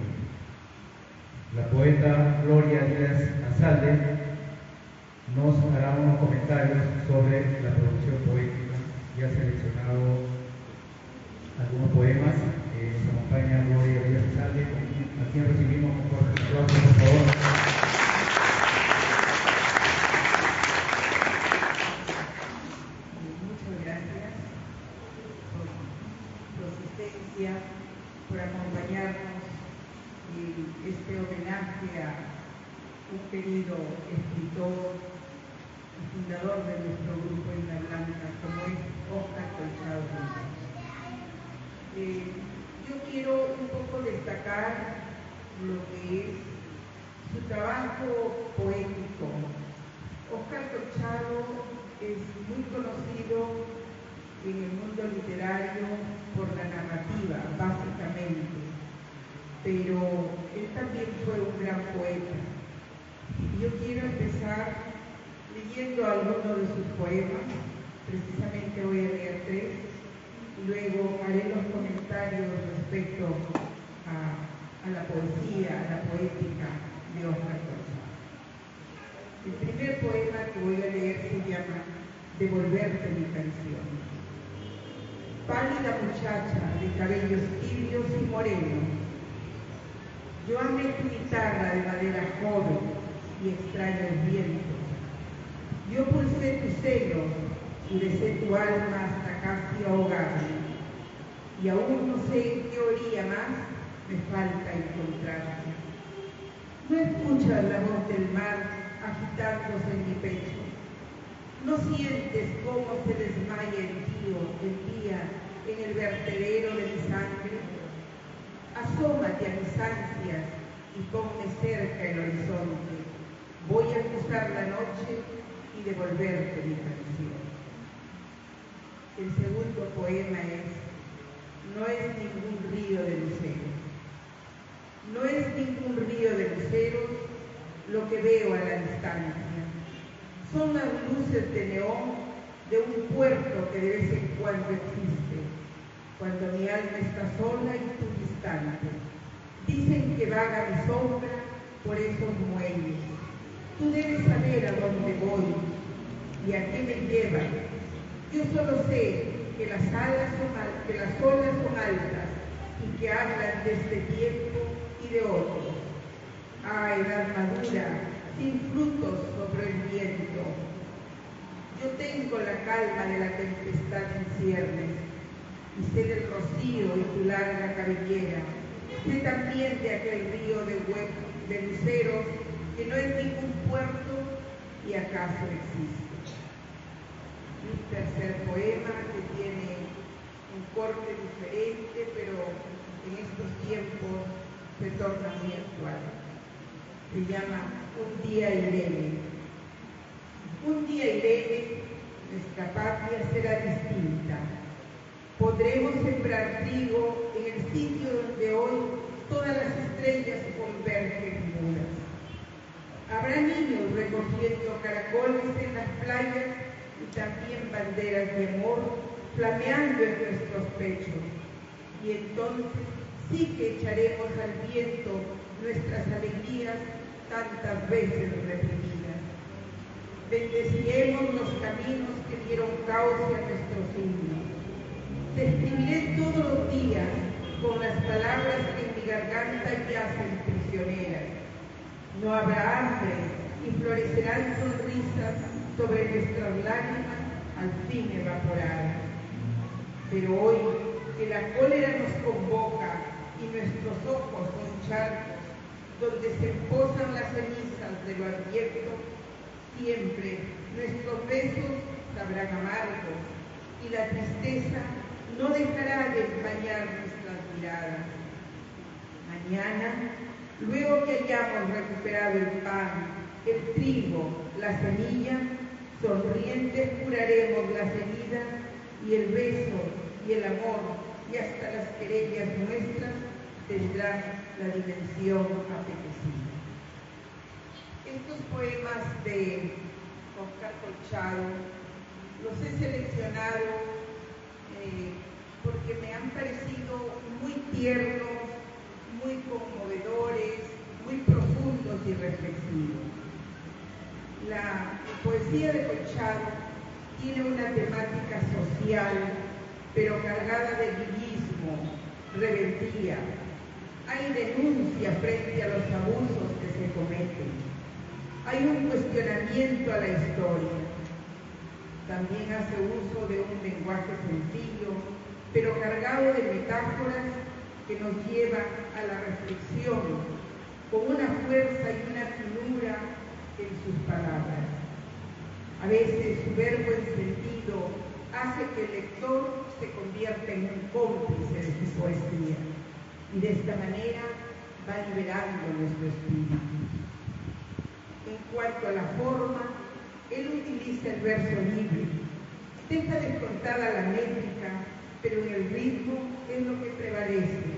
La poeta Gloria Díaz Azalde nos hará unos comentarios sobre la producción poética y ha seleccionado algunos poemas. Nos acompaña Gloria Díaz Azalde, a quien recibimos con fuertes aplausos, por favor. Muchas gracias por su asistencia, por acompañarnos en este homenaje a un querido escritor y fundador de nuestro grupo Isla Blanca, como es Óscar Colchado Rivas. Yo quiero un poco destacar lo que es su trabajo poético. Óscar Colchado es muy conocido en el mundo literario por la narrativa, básicamente, pero él también fue un gran poeta. Y yo quiero empezar leyendo algunos de sus poemas. Precisamente voy a leer 3, y luego haré los comentarios respecto a la poesía, a la poética de Óscar Colchado. El primer poema que voy a leer se llama Devolverte mi canción. Pálida muchacha de cabellos tibios y morenos, yo amé tu guitarra de madera joven y extraño el viento. Yo pulsé tus senos y besé tu alma hasta casi ahogarme, y aún no sé en qué orilla más me falta encontrarte. No escuchas la voz del mar agitándose en mi pecho. No sientes cómo se desmaya el día en el vertedero de mi sangre. Asómate a mis ansias y ponme cerca el horizonte. Voy a cruzar la noche y devolverte mi canción. El segundo poema es: no es ningún río de luceros. No es ningún río de luceros lo que veo a la distancia. Son las luces de neón de un puerto que de vez en cuando existe, cuando mi alma está sola y tú distante. Dicen que vaga mi sombra por esos muelles. Tú debes saber a dónde voy y a qué me llevan. Yo solo sé que las olas son altas y que hablan de este tiempo y de otros. Ah, edad madura, sin frutos sobre el viento. Yo tengo la calma de la tempestad en ciernes, y sé del rocío y tu larga cabellera. Sé también de aquel río de luceros que no es ningún puerto y acaso existe. Un tercer poema que tiene un corte diferente, pero en estos tiempos se torna muy actual. Se llama Un día irene. Un día irene, nuestra patria será distinta. Podremos sembrar trigo en el sitio donde hoy todas las estrellas convergen mudas. Habrá niños recogiendo caracoles en las playas y también banderas de amor flameando en nuestros pechos. Y entonces sí que echaremos al viento nuestras alegrías tantas veces reprimidas. Bendeciremos los caminos que dieron cauce a nuestros himnos. Te escribiré todos los días con las palabras que en mi garganta yacen prisioneras. No habrá hambre y florecerán sonrisas sobre nuestras lágrimas al fin evaporadas. Pero hoy que la cólera nos convoca y nuestros ojos son charcos donde se posan las cenizas de lo abierto, siempre nuestros besos sabrán amargos y la tristeza no dejará de empañar nuestras miradas. Mañana, luego que hayamos recuperado el pan, el trigo, la semilla, sonrientes curaremos las heridas y el beso y el amor y hasta las querellas nuestras del considerar la dimensión apetecida. Estos poemas de Oscar Colchado los he seleccionado porque me han parecido muy tiernos, muy conmovedores, muy profundos y reflexivos. La poesía de Colchado tiene una temática social, pero cargada de lirismo, rebeldía. Hay denuncia frente a los abusos que se cometen. Hay un cuestionamiento a la historia. También hace uso de un lenguaje sencillo, pero cargado de metáforas que nos llevan a la reflexión, con una fuerza y una finura en sus palabras. A veces su verbo encendido hace que el lector se convierta en un cómplice de su poesía y de esta manera va liberando nuestro espíritu. En cuanto a la forma, él utiliza el verso libre, deja descontada la métrica, pero en el ritmo es lo que prevalece.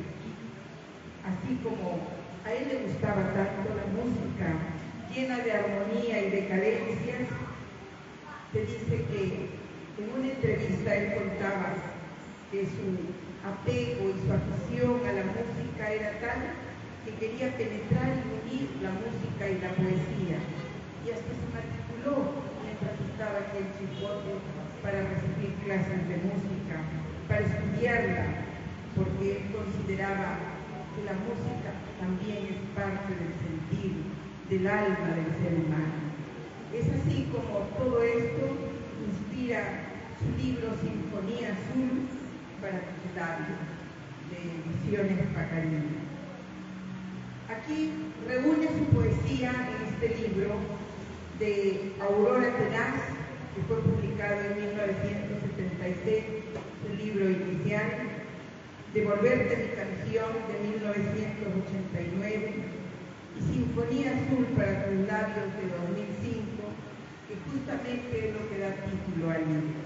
Así como a él le gustaba tanto la música llena de armonía y de cadencias, se dice que en una entrevista él contaba que su apego y su afición a la música era tal que quería penetrar y unir la música y la poesía, y hasta se matriculó mientras estaba aquí en Chimbote para recibir clases de música, para estudiarla, porque él consideraba que la música también es parte del sentir, del alma del ser humano. Es así como todo esto inspira su libro Sinfonía Azul para Titulario, de Ediciones Pacarina. Aquí reúne su poesía en este libro de Aurora Tenaz, que fue publicado en 1976, el libro inicial, Devolverte mi canción de 1989 y Sinfonía Azul para tus labios de 2005, que justamente es lo que da título al libro.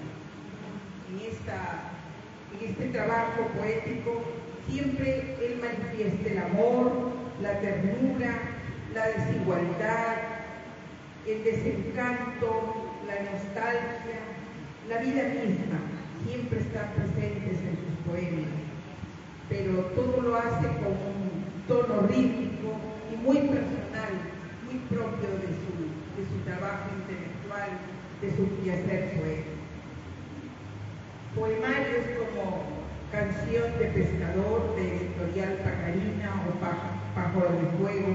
En este trabajo poético siempre él manifiesta el amor, la ternura, la desigualdad, el desencanto, la nostalgia, la vida misma, siempre están presentes en sus poemas, pero todo lo hace con un tono rítmico y muy personal, muy propio de su trabajo intelectual, de su quehacer poético. Poemarios como Canción de Pescador, de Editorial Pacarina, o Pájaro de Fuego,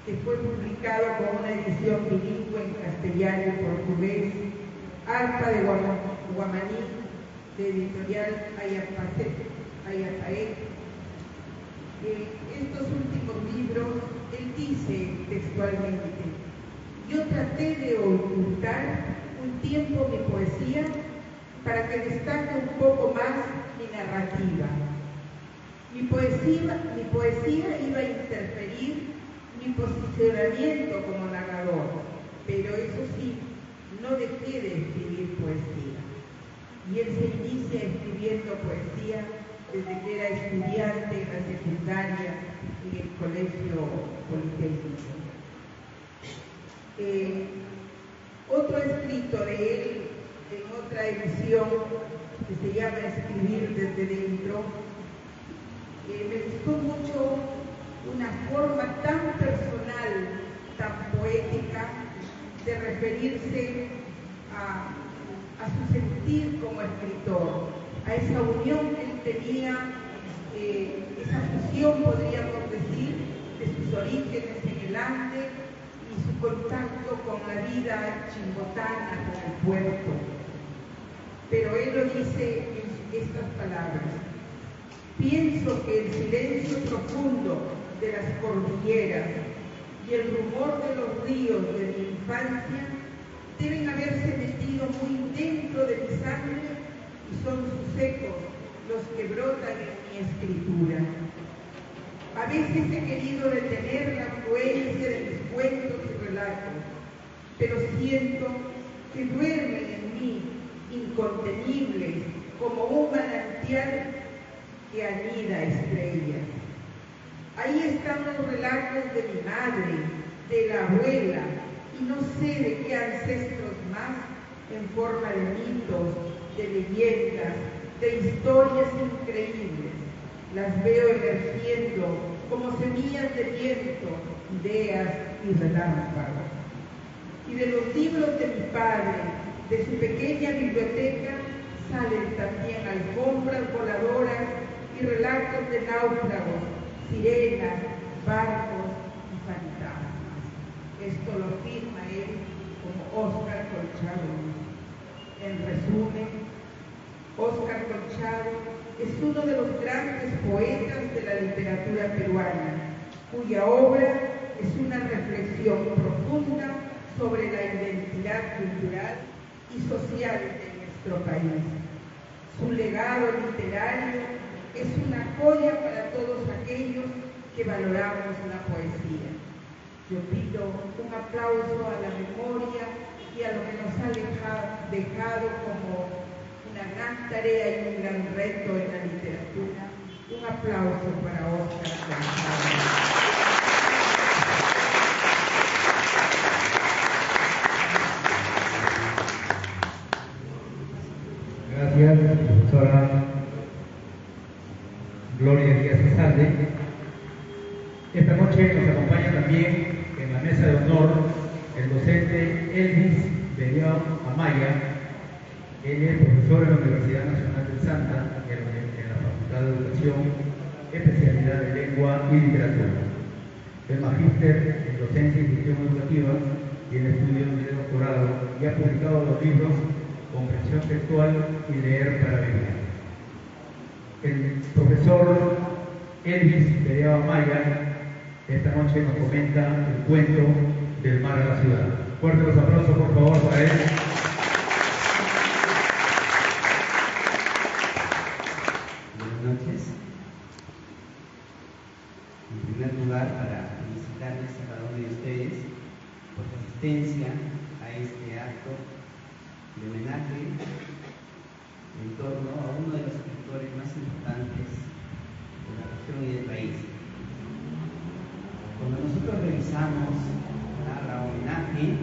que fue publicado con una edición bilingüe en castellano y portugués, Arpa de Guamaní, de Editorial Ayapaé. Estos últimos libros, él dice textualmente: yo traté de ocultar un tiempo mi poesía para que destaque un poco más mi narrativa. Mi poesía iba a interferir mi posicionamiento como narrador, pero eso sí, no dejé de escribir poesía. Y él se inicia escribiendo poesía desde que era estudiante en la secundaria en el Colegio Politécnico. Otro escrito de él, en otra edición, que se llama Escribir desde dentro, me gustó mucho una forma tan personal, tan poética, de referirse a su sentir como escritor, a esa unión que él tenía, esa fusión, podríamos decir, de sus orígenes en el Ande y su contacto con la vida chimbotana, con el puerto. Pero él lo dice en estas palabras: pienso que el silencio profundo de las cordilleras y el rumor de los ríos de mi infancia deben haberse metido muy dentro de mi sangre y son sus ecos los que brotan en mi escritura. A veces he querido detener la afluencia de mis cuentos y relatos, pero siento que duermen en mí, incontenibles, como un manantial que anida estrellas. están los relatos de mi madre, de la abuela, y no sé de qué ancestros más, en forma de mitos, de leyendas, de historias increíbles. Las veo emergiendo como semillas de viento, ideas y relámpagos. Y de los libros de mi padre, de su pequeña biblioteca, salen también alfombras voladoras y relatos de náufragos, sirenas, barcos y fantasmas. Esto lo firma él como Óscar Colchado. En resumen, Óscar Colchado es uno de los grandes poetas de la literatura peruana, cuya obra es una reflexión profunda sobre la identidad cultural y social de nuestro país. Su legado literario es una joya para todos aquellos que valoramos la poesía. Yo pido un aplauso a la memoria y a lo que nos ha dejado como una gran tarea y un gran reto en la literatura. Un aplauso para Óscar Colchado. Gracias, profesora Gloria Díaz Azalde. Esta noche nos acompaña también en la mesa de honor el docente Elvis Beriao Amaya. Él es profesor en la Universidad Nacional del Santa, en la Facultad de Educación, especialidad de Lengua y Literatura. Es magíster en Docencia y Gestión Educativa y en estudios de doctorado, y ha publicado los libros Comprensión Textual y Leer para Vivir. El profesor Elvis Beriao Amaya esta noche nos comenta el cuento del mar a la ciudad. Fuerte los aplausos, por favor, para él. Buenas noches. En primer lugar, para felicitarles a cada uno de ustedes por su asistencia a este acto de homenaje en torno a uno de los escritores más importantes de la región y del país. Cuando nosotros revisamos cada homenaje,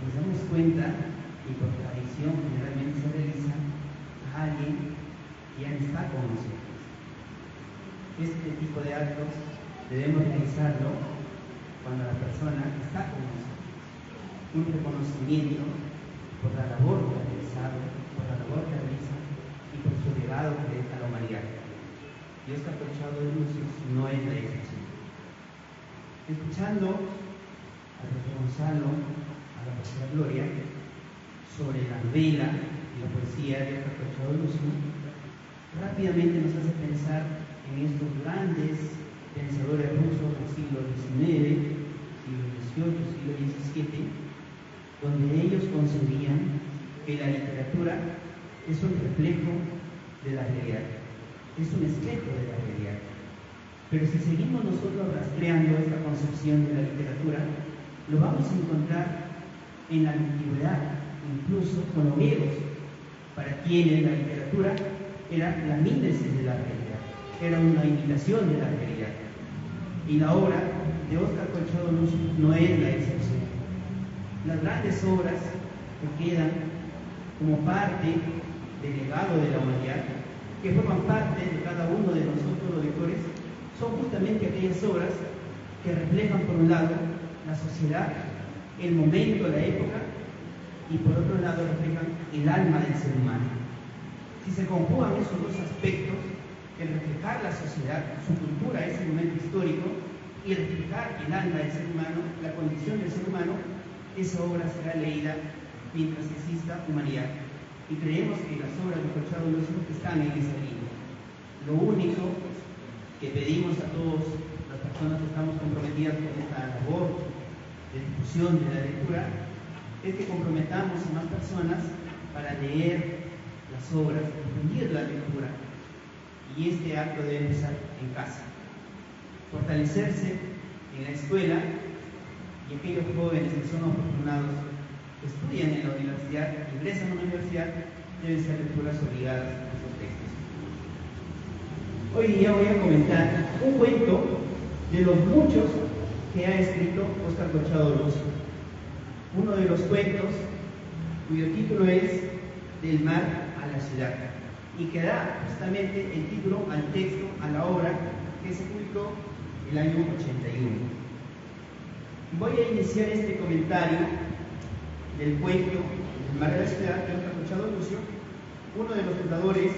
nos damos cuenta, y por tradición generalmente se realiza a alguien que ya no está con nosotros. Este tipo de actos debemos realizarlo cuando la persona está con nosotros. Un reconocimiento por la labor que ha realizado, por la labor que realiza y por su legado que deja a la humanidad. Y Óscar Colchado de Lucius no es la excepción. Escuchando al profesor Gonzalo, a la profesora Gloria, sobre la novela y la poesía de Óscar Colchado de Lucius, rápidamente nos hace pensar en estos grandes pensadores rusos del siglo XIX, siglo XVIII, siglo XVII, donde ellos concebían que la literatura es un reflejo de la realidad, es un espejo de la realidad. Pero si seguimos nosotros rastreando esta concepción de la literatura, lo vamos a encontrar en la antigüedad, incluso con los griegos, para quienes la literatura era la mímesis de la realidad, era una imitación de la realidad. Y la obra de Óscar Colchado Lucius no es la excepción. Las grandes obras que quedan como parte del legado de la humanidad, que forman parte de cada uno de nosotros los lectores, son justamente aquellas obras que reflejan por un lado la sociedad, el momento, la época, y por otro lado reflejan el alma del ser humano. Si se conjugan esos dos aspectos, el reflejar la sociedad, su cultura, ese momento histórico, y el reflejar el alma del ser humano, la condición del ser humano, esa obra será leída mientras exista humanidad. Y creemos que las obras de Colchado Lucius están en esa línea. Lo único que pedimos a todas las personas que estamos comprometidas con esta labor de difusión de la lectura es que comprometamos a más personas para leer las obras, difundir la lectura. Y este acto debe empezar en casa. Fortalecerse en la escuela, y aquellos jóvenes que son afortunados, que estudian en la universidad, ingresan a una universidad, deben ser lecturas obligadas a esos textos. Hoy día voy a comentar un cuento de los muchos que ha escrito Óscar Corchado Lucio. Uno de los cuentos cuyo título es Del mar a la ciudad, y que da justamente el título al texto, a la obra que se publicó el año 81. Voy a iniciar este comentario del cuento Del mar a la ciudad de Óscar Corchado Lucio, uno de los fundadores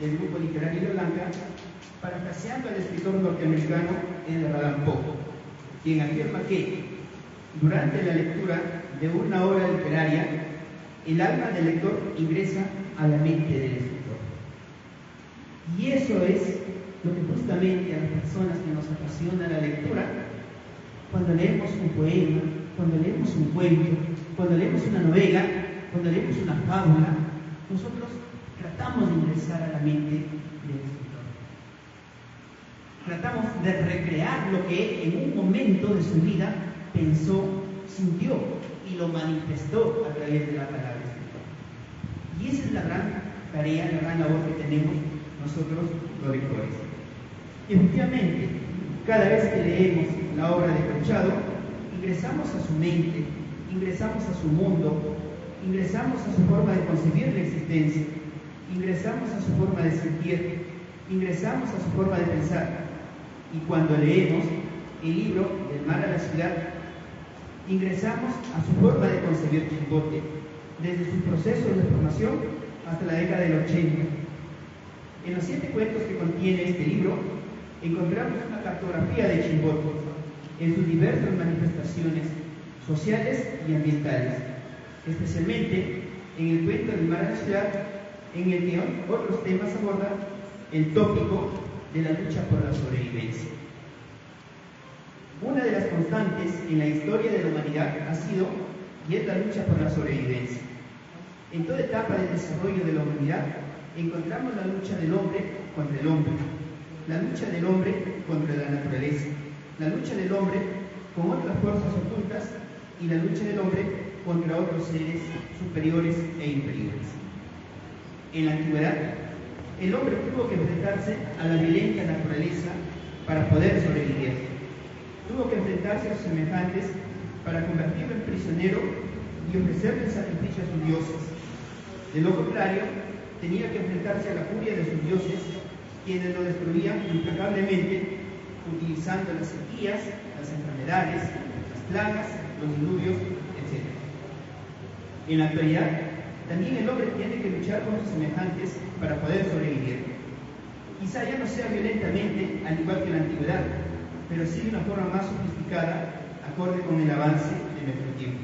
del grupo literario de Blanca, parafraseando al escritor norteamericano Edgar Allan Poe, quien afirma que durante la lectura de una obra literaria, el alma del lector ingresa a la mente del escritor. Y eso es lo que justamente a las personas que nos apasiona la lectura, cuando leemos un poema, cuando leemos un cuento, cuando leemos una novela, cuando leemos una fábula, nosotros tratamos de ingresar a la mente del escritor. Tratamos de recrear lo que en un momento de su vida pensó, sintió y lo manifestó a través de la palabra escritora. Y esa es la gran tarea, la gran labor que tenemos nosotros los lectores. Y efectivamente, cada vez que leemos la obra de Corchado, ingresamos a su mente, ingresamos a su mundo, ingresamos a su forma de concebir la existencia, ingresamos a su forma de sentir, ingresamos a su forma de pensar. Y cuando leemos el libro Del mar a la ciudad, ingresamos a su forma de concebir Chimbote, desde sus procesos de formación hasta la década del 80. En los 7 cuentos que contiene este libro, encontramos una cartografía de Chimbote en sus diversas manifestaciones sociales y ambientales, especialmente en el cuento Del mar a la ciudad, en el que otros temas abordan el tópico de la lucha por la sobrevivencia. Una de las constantes en la historia de la humanidad ha sido y es la lucha por la sobrevivencia. En toda etapa del desarrollo de la humanidad encontramos la lucha del hombre contra el hombre, la lucha del hombre contra la naturaleza, la lucha del hombre con otras fuerzas ocultas y la lucha del hombre contra otros seres superiores e inferiores. En la antigüedad, el hombre tuvo que enfrentarse a la violenta naturaleza para poder sobrevivir. Tuvo que enfrentarse a sus semejantes para convertirlo en prisionero y ofrecerle sacrificio a sus dioses. De lo contrario, tenía que enfrentarse a la furia de sus dioses, quienes lo destruían implacablemente, utilizando las sequías, las enfermedades, las plagas, los diluvios, etc. En la actualidad, también el hombre tiene que luchar con sus semejantes para poder sobrevivir. Quizá ya no sea violentamente, al igual que en la antigüedad, pero sí de una forma más sofisticada, acorde con el avance de nuestro tiempo.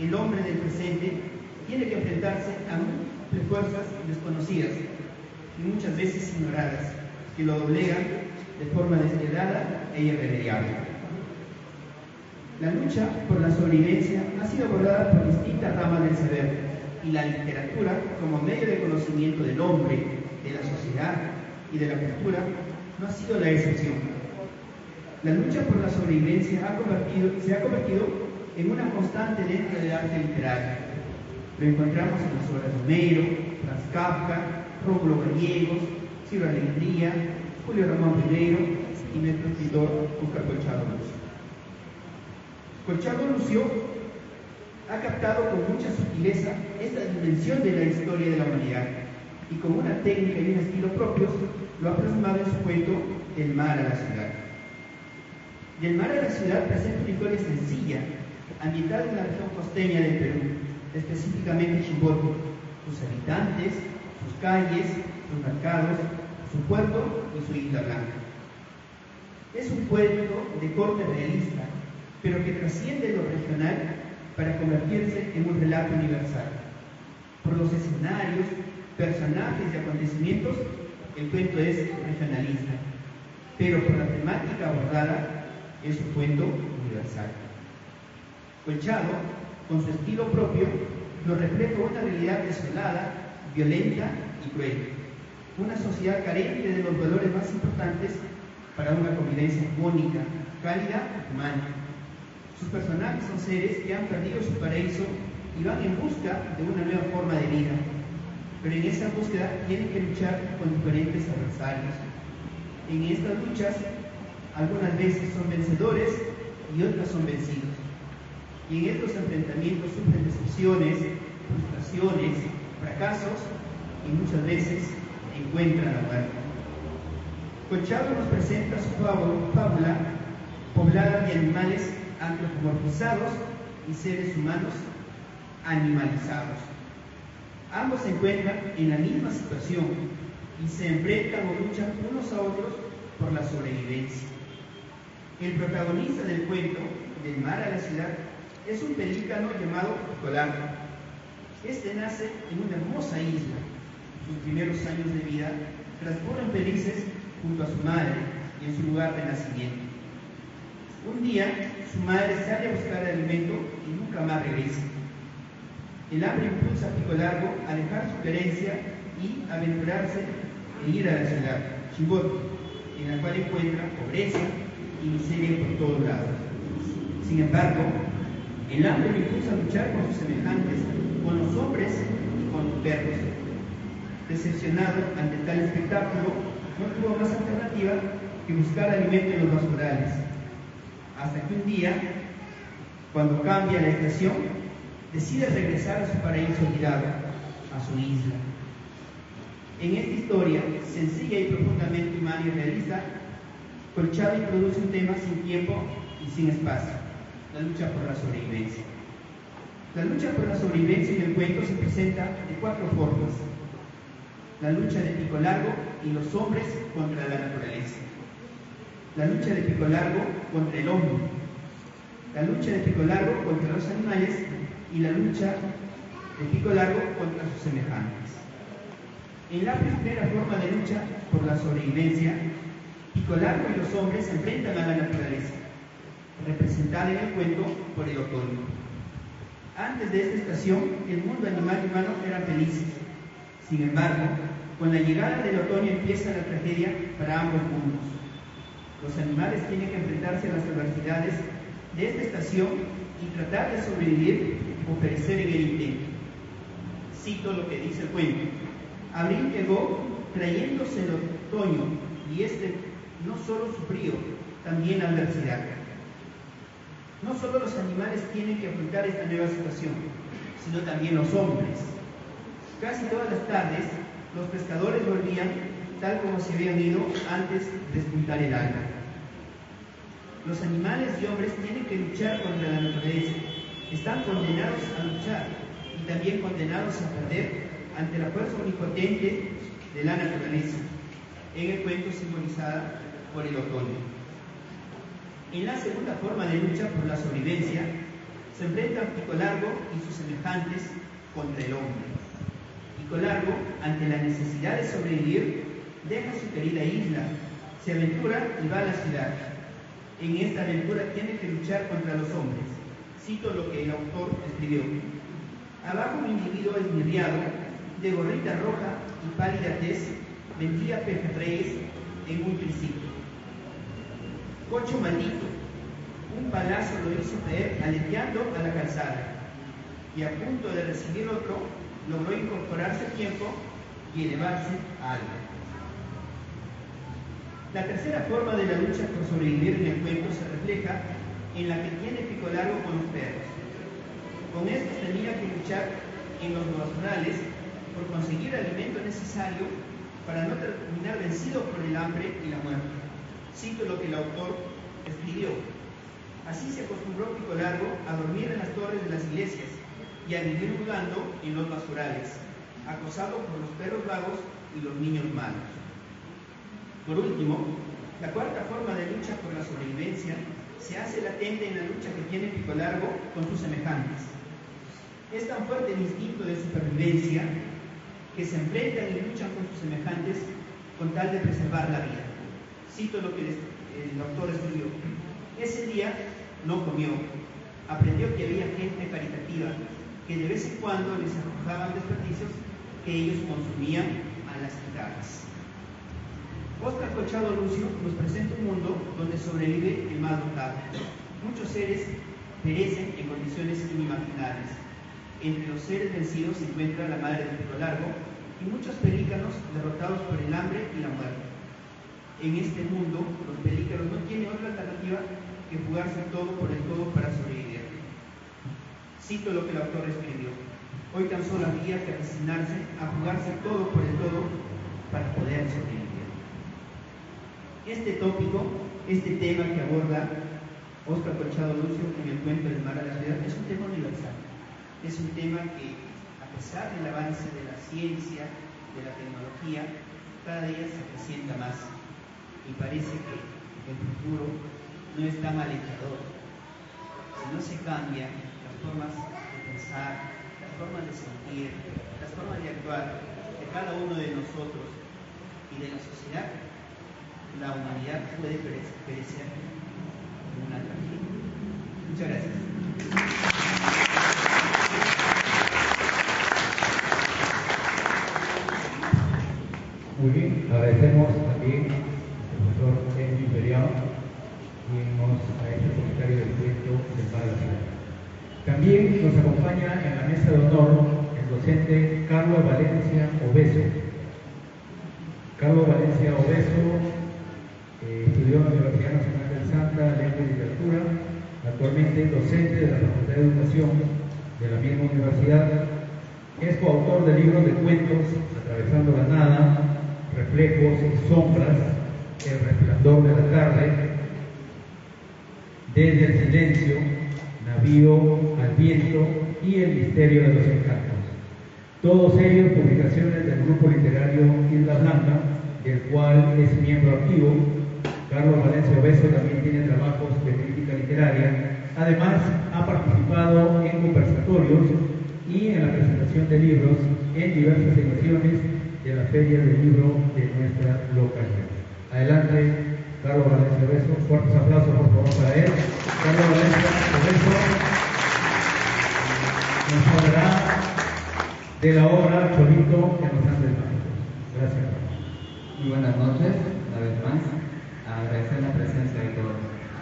El hombre del presente tiene que enfrentarse a múltiples fuerzas desconocidas y muchas veces ignoradas, que lo doblegan de forma despiadada e irremediable. La lucha por la sobrevivencia ha sido abordada por distintas ramas del saber, y la literatura, como medio de conocimiento del hombre, de la sociedad y de la cultura, no ha sido la excepción. La lucha por la sobrevivencia se ha convertido en una constante dentro del arte literario. Lo encontramos en las obras de Homero, Franz Kafka, Rómulo Gallegos, Ciro Alegría, Julio Ramón Ribeiro y nuestro escritor Óscar Corchado Lucio. Corchado Lucio ha captado con mucha sutileza esta dimensión de la historia de la humanidad y con una técnica y un estilo propios lo ha plasmado en su cuento Del mar a la ciudad. Del mar a la ciudad presenta una historia sencilla, ambientada en la región costeña del Perú, específicamente Chimbote, sus habitantes, sus calles, sus mercados, su puerto y su isla blanca. Es un cuento de corte realista, pero que trasciende lo regional para convertirse en un relato universal. Por los escenarios, personajes y acontecimientos, el cuento es regionalista, pero por la temática abordada, es un cuento universal. Corchado, con su estilo propio, nos refleja una realidad desolada, violenta y cruel. Una sociedad carente de los valores más importantes para una convivencia armónica, cálida y humana. Sus personajes son seres que han perdido su paraíso y van en busca de una nueva forma de vida. Pero en esa búsqueda tienen que luchar con diferentes adversarios, En estas luchas, algunas veces son vencedores y otras son vencidos. Y en estos enfrentamientos sufren decepciones, frustraciones, fracasos y muchas veces encuentran la muerte. Colchado nos presenta su fábula poblada de animales antropomorfizados y seres humanos animalizados. Ambos se encuentran en la misma situación y se enfrentan o luchan unos a otros por la sobrevivencia. El protagonista del cuento, Del mar a la ciudad, es un pelícano llamado Picolargo. Este nace en una hermosa isla. Sus primeros años de vida transcurren felices junto a su madre y en su lugar de nacimiento. Un día, su madre sale a buscar alimento y nunca más regresa. El hambre impulsa a Picolargo a dejar su querencia y aventurarse en ir a la ciudad, Chimbote, en la cual encuentra pobreza y miseria por todos lados. Sin embargo, el hambre lo impulsa a luchar con sus semejantes, con los hombres y con los perros. Decepcionado ante tal espectáculo, no tuvo más alternativa que buscar alimento en los basurales. Hasta que un día, cuando cambia la estación, decide regresar a su paraíso olvidado, a su isla. En esta historia, sencilla y profundamente humana y realista, Colchado introduce un tema sin tiempo y sin espacio: la lucha por la sobrevivencia. La lucha por la sobrevivencia en el cuento se presenta de 4 formas: la lucha de Picolargo y los hombres contra la naturaleza, la lucha de Picolargo contra el hombre, la lucha de Picolargo contra los animales y la lucha de Picolargo contra sus semejantes. En la primera forma de lucha por la sobrevivencia, Picolargo y los hombres se enfrentan a la naturaleza, representada en el cuento por el otoño. Antes de esta estación, el mundo animal y humano eran felices. Sin embargo, con la llegada del otoño empieza la tragedia para ambos mundos. Los animales tienen que enfrentarse a las adversidades de esta estación y tratar de sobrevivir o perecer en el intento. Cito lo que dice el cuento: abril llegó trayéndose el otoño, y no solo su frío, también la adversidad. No solo los animales tienen que afrontar esta nueva situación, sino también los hombres. Casi todas las tardes, los pescadores volvían tal como se habían ido antes de despuntar el alba. Los animales y hombres tienen que luchar contra la naturaleza. Están condenados a luchar y también condenados a perder ante la fuerza omnipotente de la naturaleza, en el cuento simbolizada por el otoño. En la segunda forma de lucha por la sobrevivencia, se enfrentan Picolargo y sus semejantes contra el hombre. Picolargo, ante la necesidad de sobrevivir, deja su querida isla, se aventura y va a la ciudad. En esta aventura tiene que luchar contra los hombres. Cito lo que el autor escribió: abajo un individuo esmirriado, de gorrita roja y pálida tez, vendía pejerreyes en un triciclo. Cocho maldito, un palazo lo hizo caer aleteando a la calzada, y a punto de recibir otro, logró incorporarse a tiempo y elevarse a algo. La tercera forma de la lucha por sobrevivir en el cuento se refleja en la que tiene Picolargo con los perros. Con estos tenía que luchar en los basurales por conseguir el alimento necesario para no terminar vencido por el hambre y la muerte. Cito lo que el autor escribió: así se acostumbró Picolargo a dormir en las torres de las iglesias y a vivir jugando en los basurales, acosado por los perros vagos y los niños malos. Por último, la cuarta forma de lucha por la sobrevivencia se hace latente en la lucha que tiene Picolargo con sus semejantes. Es tan fuerte el instinto de supervivencia que se enfrentan y luchan con sus semejantes con tal de preservar la vida. Cito lo que el autor escribió: ese día no comió, aprendió que había gente caritativa que de vez en cuando les arrojaban desperdicios que ellos consumían a las guitarras. Óscar Colchado Lucio nos presenta un mundo donde sobrevive el más notable. Muchos seres perecen en condiciones inimaginables. Entre los seres vencidos se encuentra la madre de Picolargo y muchos pelícanos derrotados por el hambre y la muerte. en este mundo, los pelícanos no tienen otra alternativa que jugarse todo por el todo para sobrevivir. Cito lo que el autor escribió: hoy tan solo habría que resignarse a jugarse todo por el todo para poder sobrevivir. Este tópico, este tema que aborda Óscar Colchado Lucio en el cuento El mar a la ciudad, es un tema universal. Es un tema que, a pesar del avance de la ciencia, de la tecnología, cada día se acrecienta más y parece que el futuro no es tan alentador. Si no se cambian las formas de pensar, las formas de sentir, las formas de actuar de cada uno de nosotros y de la sociedad, la humanidad puede perecer en una tragedia. Muchas gracias. Muy bien, agradecemos también al profesor Enrique Imperial, quien nos ha hecho el comentario del cuento del mar a la ciudad. También nos acompaña en la mesa de honor el docente Carlos Valencia Obeso. Carlos Valencia Obeso estudió en la Universidad Nacional del Santa, Lengua y Literatura, actualmente docente de la Facultad de Educación de la misma universidad. Es coautor de libros de cuentos Atravesando la nada, Reflejos y sombras, El resplandor de la tarde, Desde el silencio, Navío al viento y El misterio de los encantos. Todos ellos publicaciones del grupo literario Isla Blanca, del cual es miembro activo. Carlos Valencia Obeso también tiene trabajos de crítica literaria. Además, ha participado en conversatorios y en la presentación de libros en diversas ediciones de la Feria del Libro de nuestra localidad. Adelante, Carlos Valencia Obeso. Fuertes aplausos, por favor, para él. Carlos Valencia Obeso nos hablará de la obra Cholito en los Andes Mágicos. Gracias. Muy buenas noches, una vez más. Agradecer la presencia de todos.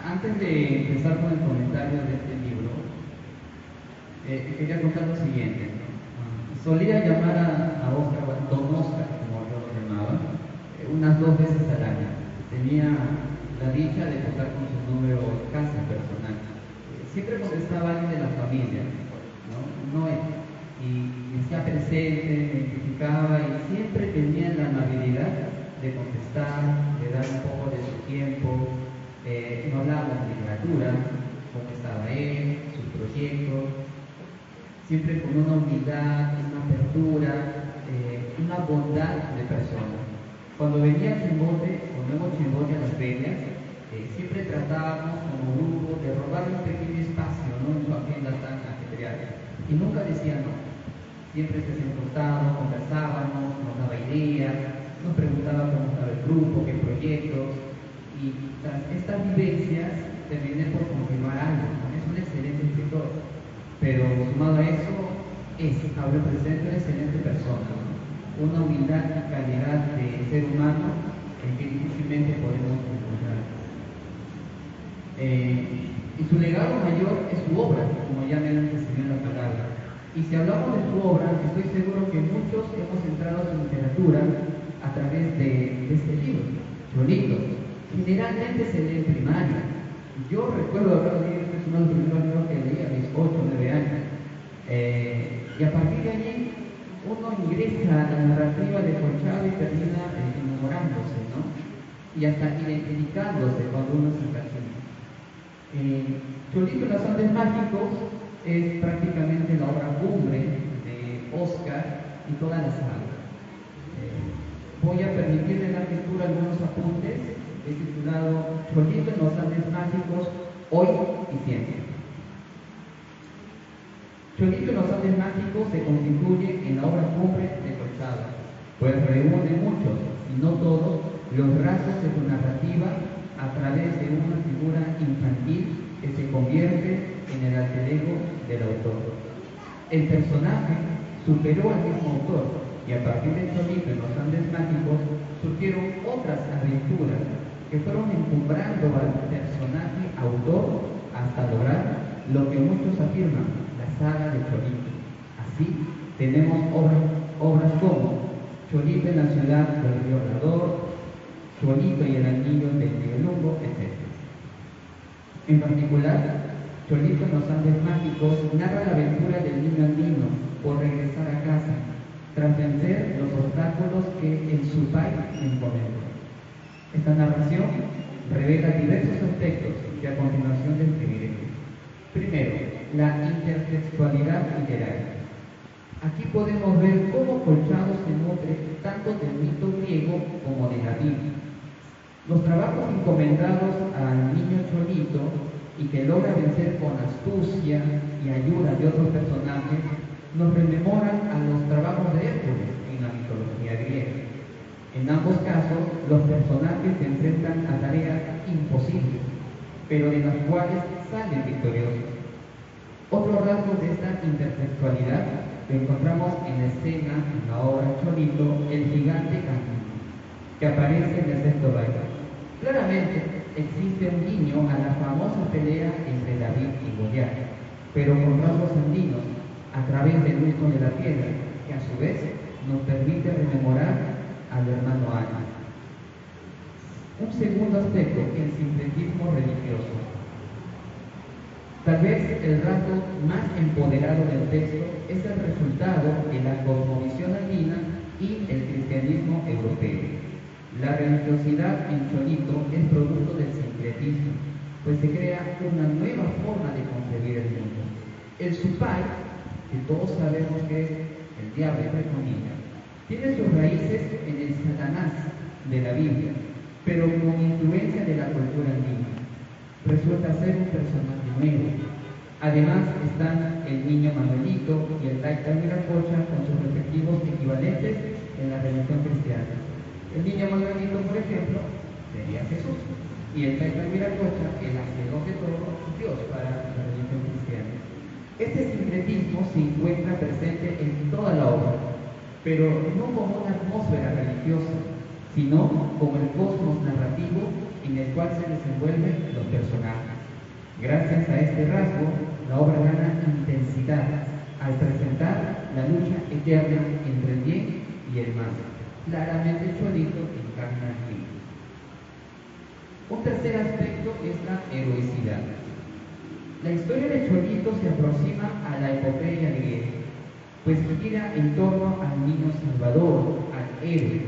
Antes de empezar con el comentario de este libro, quería contar lo siguiente. Solía llamar a Óscar, Don Óscar, como yo lo llamaba, unas 2 veces al año. Tenía la dicha de contar con su número en casa personal. Siempre contestaba alguien de la familia, no él. Y estaba presente, me identificaba y siempre tenía la amabilidad de contestar, de dar un poco de su tiempo. No hablábamos de literatura, cómo estaba él, sus proyectos, siempre con una humildad, una apertura, una bondad de persona. Cuando venía Chimbote, o nuevo Chimbote a las ferias, siempre tratábamos como grupo de robarle un pequeño espacio, ¿no?, en su agenda tan ajetreada. Y nunca decía no. Siempre se sentaba, conversábamos, nos daba ideas, nos preguntaba cómo estaba el grupo, qué proyectos. Y tras estas vivencias terminé por confirmar algo, ¿no? Es un excelente escritor, pero sumado a eso hablo presente una excelente persona, ¿no? Una humildad y calidad de ser humano que difícilmente podemos encontrar. Y su legado mayor es su obra, como ya me han enseñado la palabra. Y si hablamos de su obra, estoy seguro que muchos hemos entrado a su literatura a través de este libro, Cholito. Generalmente se lee en primaria. Yo recuerdo haber leído, este es uno de los primeros libros que leí a mis 8 o 9 años. Y a partir de allí, uno ingresa a la narrativa de Colchado y termina enamorándose, ¿no? Y hasta identificándose cuando uno se encasilla. Cholito en los Andes Mágicos es prácticamente la obra cumbre de Óscar y toda la saga. Voy a permitirle la lectura algunos apuntes. Es titulado Cholito en los Andes Mágicos, hoy y siempre. Cholito en los Andes Mágicos se constituye en la obra cumbre de Colchado, pues reúne muchos, y no todos, los rasgos de su narrativa a través de una figura infantil que se convierte en el alter ego del autor. El personaje superó al mismo autor, y a partir de Cholito en los Andes Mágicos surgieron otras aventuras que fueron encumbrando al personaje autor hasta lograr lo que muchos afirman, la saga de Cholito. Así, tenemos obras como Cholito en la ciudad del violador, Cholito y el anillo del Nibelungo, etc. En particular, Cholito en los Andes Mágicos narra la aventura del niño andino por regresar a casa, tras vencer los obstáculos que en su país encomendó. Esta narración revela diversos aspectos que a continuación describiré. Primero, la intertextualidad literaria. Aquí podemos ver cómo Colchado se nutre tanto del mito griego como de la Biblia. Los trabajos encomendados al niño Cholito y que logra vencer con astucia y ayuda de otros personajes nos rememoran a los trabajos de Hércules en la mitología griega. En ambos casos, los personajes se enfrentan a tareas imposibles, pero de las cuales salen victoriosos. Otro rasgo de esta intertextualidad lo encontramos en la escena, en la obra Cholito, el gigante andino, que aparece en el sexto baile. Claramente existe un guiño a la famosa pelea entre David y Goliat, pero con rasgos andinos, a través del uso de la piedra, que a su vez nos permite rememorar al hermano Ana. Un segundo aspecto, el sincretismo religioso. Tal vez el rasgo más empoderado del texto es el resultado de la cosmovisión andina y el cristianismo europeo. La religiosidad en Cholito es producto del sincretismo, pues se crea una nueva forma de concebir el mundo. El Supai, que todos sabemos que es el diablo, entre comillas, tiene sus raíces en el Satanás de la Biblia, pero con influencia de la cultura andina. Resulta ser un personaje nuevo. Además están el niño Manuelito y el Taita Viracocha con sus respectivos equivalentes en la religión cristiana. El niño Manuelito, por ejemplo, sería Jesús, y el Taita Viracocha, el hacedor de todo, Dios para la religión cristiana. Este sincretismo se encuentra presente en toda la obra, pero no como una atmósfera religiosa, sino como el cosmos narrativo en el cual se desenvuelven los personajes. Gracias a este rasgo, la obra gana intensidad al presentar la lucha eterna entre el bien y el mal. Claramente Cholito encarna aquí. Un tercer aspecto es la heroicidad. La historia de Cholito se aproxima a la epopeya griega, pues gira en torno al niño salvador, al héroe,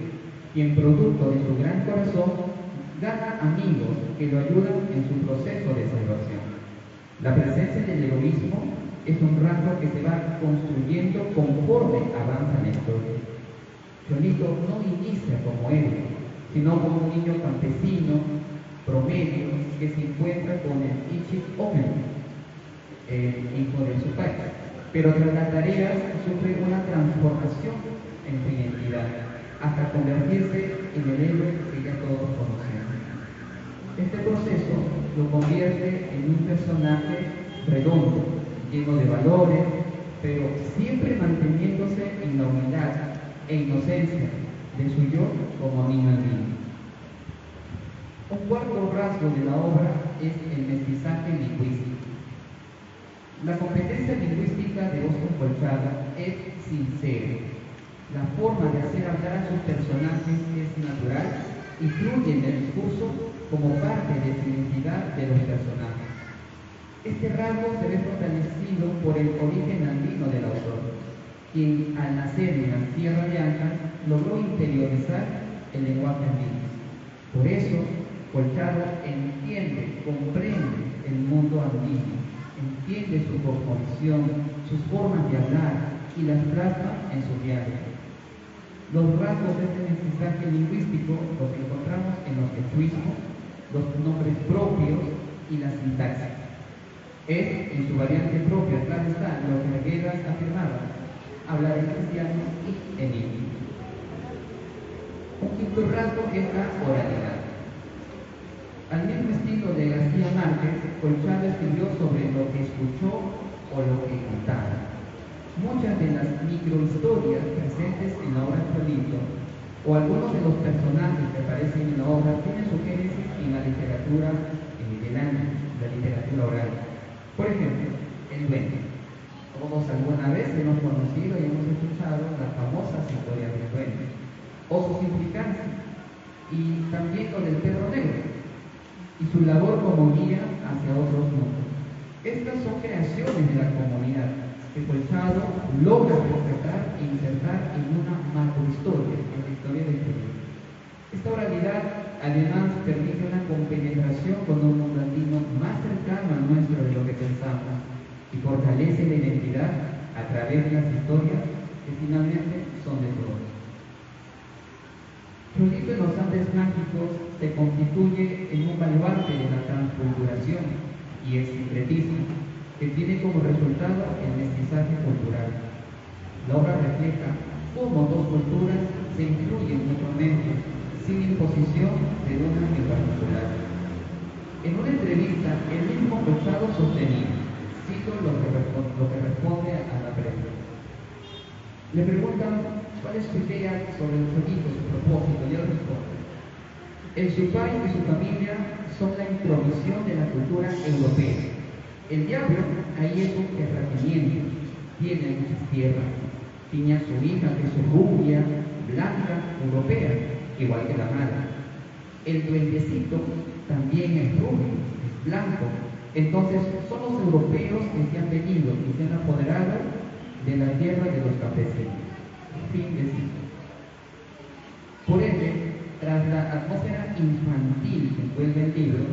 quien producto de su gran corazón gana amigos que lo ayudan en su proceso de salvación. La presencia del heroísmo es un rasgo que se va construyendo conforme avanza la historia. Cholito no inicia como héroe, sino como un niño campesino, promedio, que se encuentra con el Ichik Omen, el hijo de su padre, pero tras las tareas sufre una transformación en su identidad, hasta convertirse en el héroe que ya todos conocemos. Este proceso lo convierte en un personaje redondo, lleno de valores, pero siempre manteniéndose en la humildad e inocencia de su yo como niño andino. Un cuarto rasgo de la obra es el mestizaje lingüístico. La competencia lingüística de Óscar Colchado es sincera. La forma de hacer hablar a sus personajes es natural y fluye en el discurso como parte de su identidad de los personajes. Este rasgo se ve fortalecido por el origen andino del autor, quien al nacer en la Sierra de Áncash logró interiorizar el lenguaje andino. Por eso, Colchado entiende, comprende el mundo andino, entiende su cosmovisión, sus formas de hablar y las plasma en su diálogo. Los rasgos de este mestizaje lingüístico los encontramos en los quechuismos, los nombres propios y la sintaxis. Es, en su variante propia, claro está, lo que Arguedas afirmaba, hablar en cristiano y en indio. Un quinto rasgo es la oralidad. Al mismo estilo de García Márquez, Colchado escribió sobre lo que escuchó o lo que contaba. Muchas de las microhistorias presentes en la obra Cholito o algunos de los personajes que aparecen en la obra tienen su génesis en la literatura del año, la literatura oral. Por ejemplo, el duende. Todos alguna vez hemos conocido y hemos escuchado las famosas historias del duende o sus implicancias. y también lo del perro negro y su labor como guía hacia otros mundos. Estas son creaciones de la comunidad que Colchado logra rescatar e insertar en una macrohistoria, en la historia del Perú. Esta oralidad además permite una compenetración con un mundo andino más cercano al nuestro de lo que pensamos y fortalece la identidad a través de las historias que finalmente son de todos. Cholito en los Andes Mágicos se constituye en un baluarte de la transculturación y el sincretismo que tiene como resultado el mestizaje cultural. La obra refleja cómo dos culturas se influyen mutuamente sin imposición de una en particular. En una entrevista, el mismo Colchado sostenía, cito lo que responde a la prensa. Le preguntan cuál es su idea sobre los equipos, su propósito, y él responde: el Chupay y su familia son la intromisión de la cultura europea. El diablo ahí es un terrateniente, tiene muchas tierras, tiene a su hija que es rubia, blanca, europea, igual que la madre. El duendecito también es rubio, es blanco. Entonces son los europeos que se han venido y se han apoderado de la tierra de los campesinos. Fin de cita. Por ende, tras la atmósfera infantil que envuelve el libro,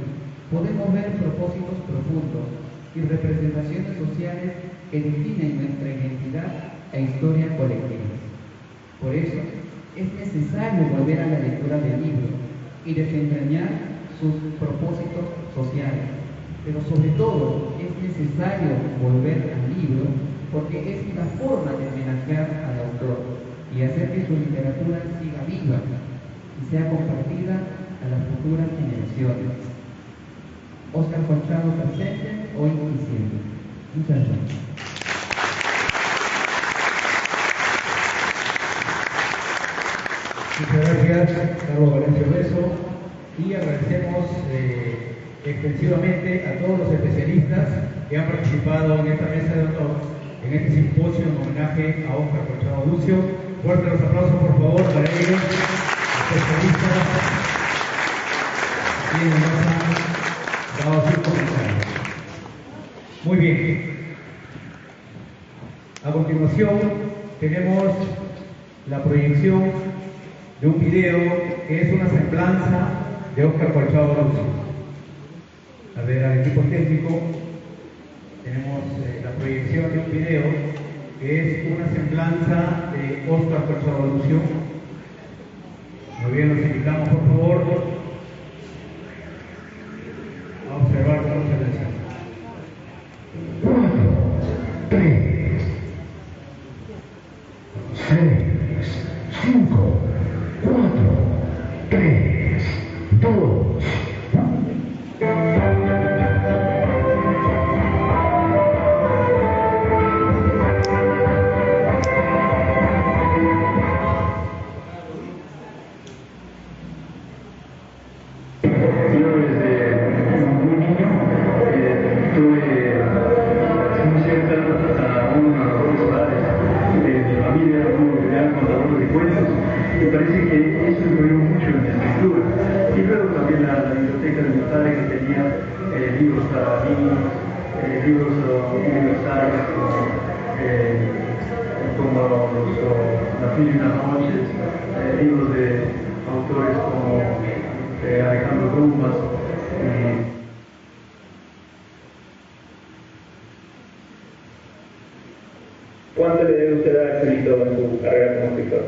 podemos ver propósitos profundos y representaciones sociales que definen nuestra identidad e historia colectivas. Por eso, es necesario volver a la lectura del libro y desentrañar sus propósitos sociales. Pero sobre todo, es necesario volver al libro porque es la forma de homenajear al autor y hacer que su literatura siga viva y sea compartida a las futuras generaciones. Óscar Colchado presente, hoy y siempre. Muchas gracias. Muchas gracias, Carlos Valencia Beso, y agradecemos extensivamente a todos los especialistas que han participado en esta mesa de honor, en este simposio en homenaje a Óscar Colchado Lucio. Fuerte los aplausos, por favor, para ellos, especialistas, quienes nos han dado sus comentarios. Muy bien. A continuación, tenemos la proyección de un video que es una semblanza de Óscar Colchado Lucio. A ver, al equipo técnico, tenemos la proyección de un video que es una semblanza de Óscar Colchado Lucio. Muy bien, los invitamos por favor a observar con mucha atención. 4, 3, 6, 5, 4, 3, 2. Libros universales como Las Mil y Una Noches, libros de autores como Alejandro Dumas. ¿Cuánto le debe usted a Cholito en su carrera como escritor?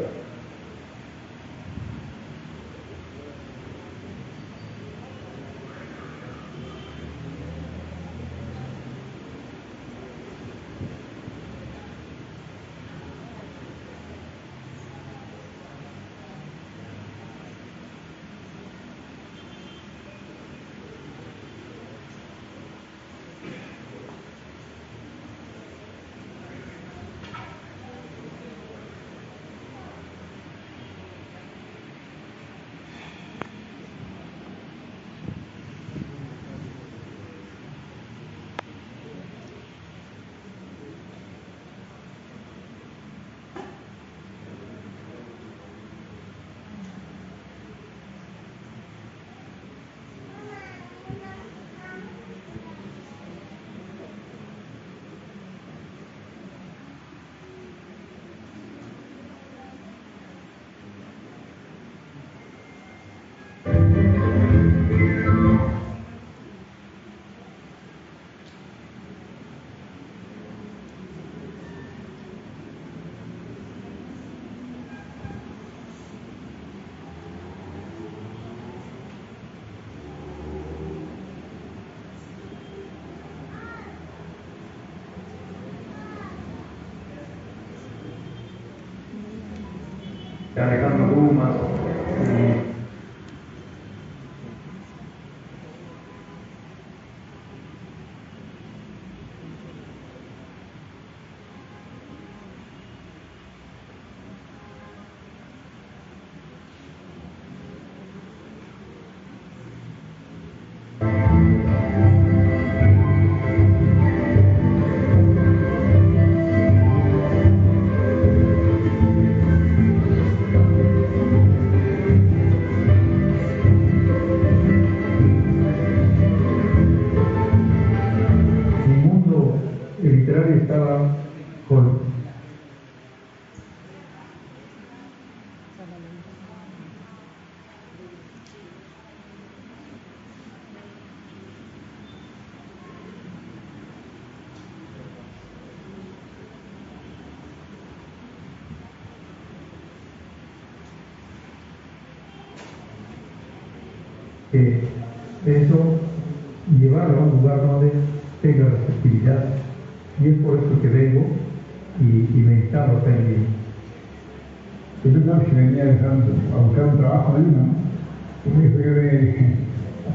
Carlos Dumas. Estaba con eso, llevarlo a un lugar donde tenga receptividad. Y es por eso que vengo y me instalo acá en Lima. Yo creo que venía a buscar un trabajo en Lima, porque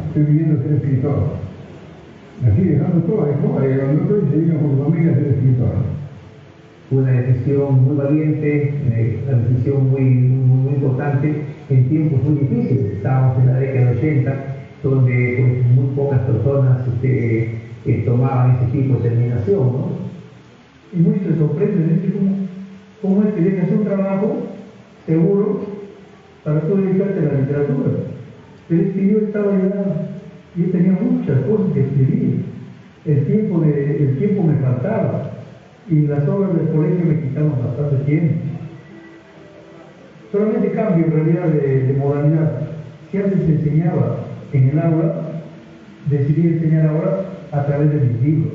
estoy viviendo ser escritor. Así dejando todo, abandonó todo y se vino con su familia a ser escritor. Una decisión muy valiente, una decisión muy importante en tiempos muy difíciles. Estábamos en la década de 80, donde pues, muy pocas personas tomaban ese tipo de determinación, ¿no? Y muchos se sorprenden, ¿sí? ¿Cómo es que dejas hacer un trabajo seguro para tú dedicarte a la literatura? Pero es que yo estaba yo tenía muchas cosas que escribir, el tiempo me faltaba, y las obras del colegio me quitaban bastante tiempo. Solamente cambio en realidad de modalidad. Si antes se enseñaba en el aula, decidí enseñar ahora a través de mis libros.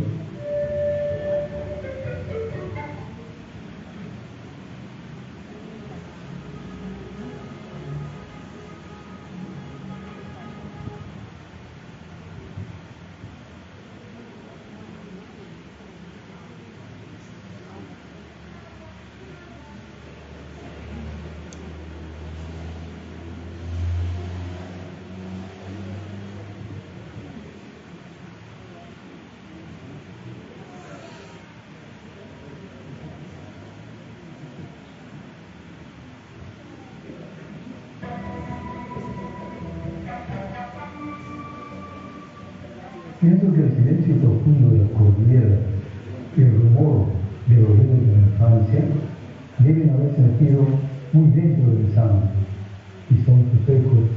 Pienso que el silencio profundo de la cordillera y el rumor de los ríos de la infancia deben haberse metido muy dentro del sangre y son sus ecos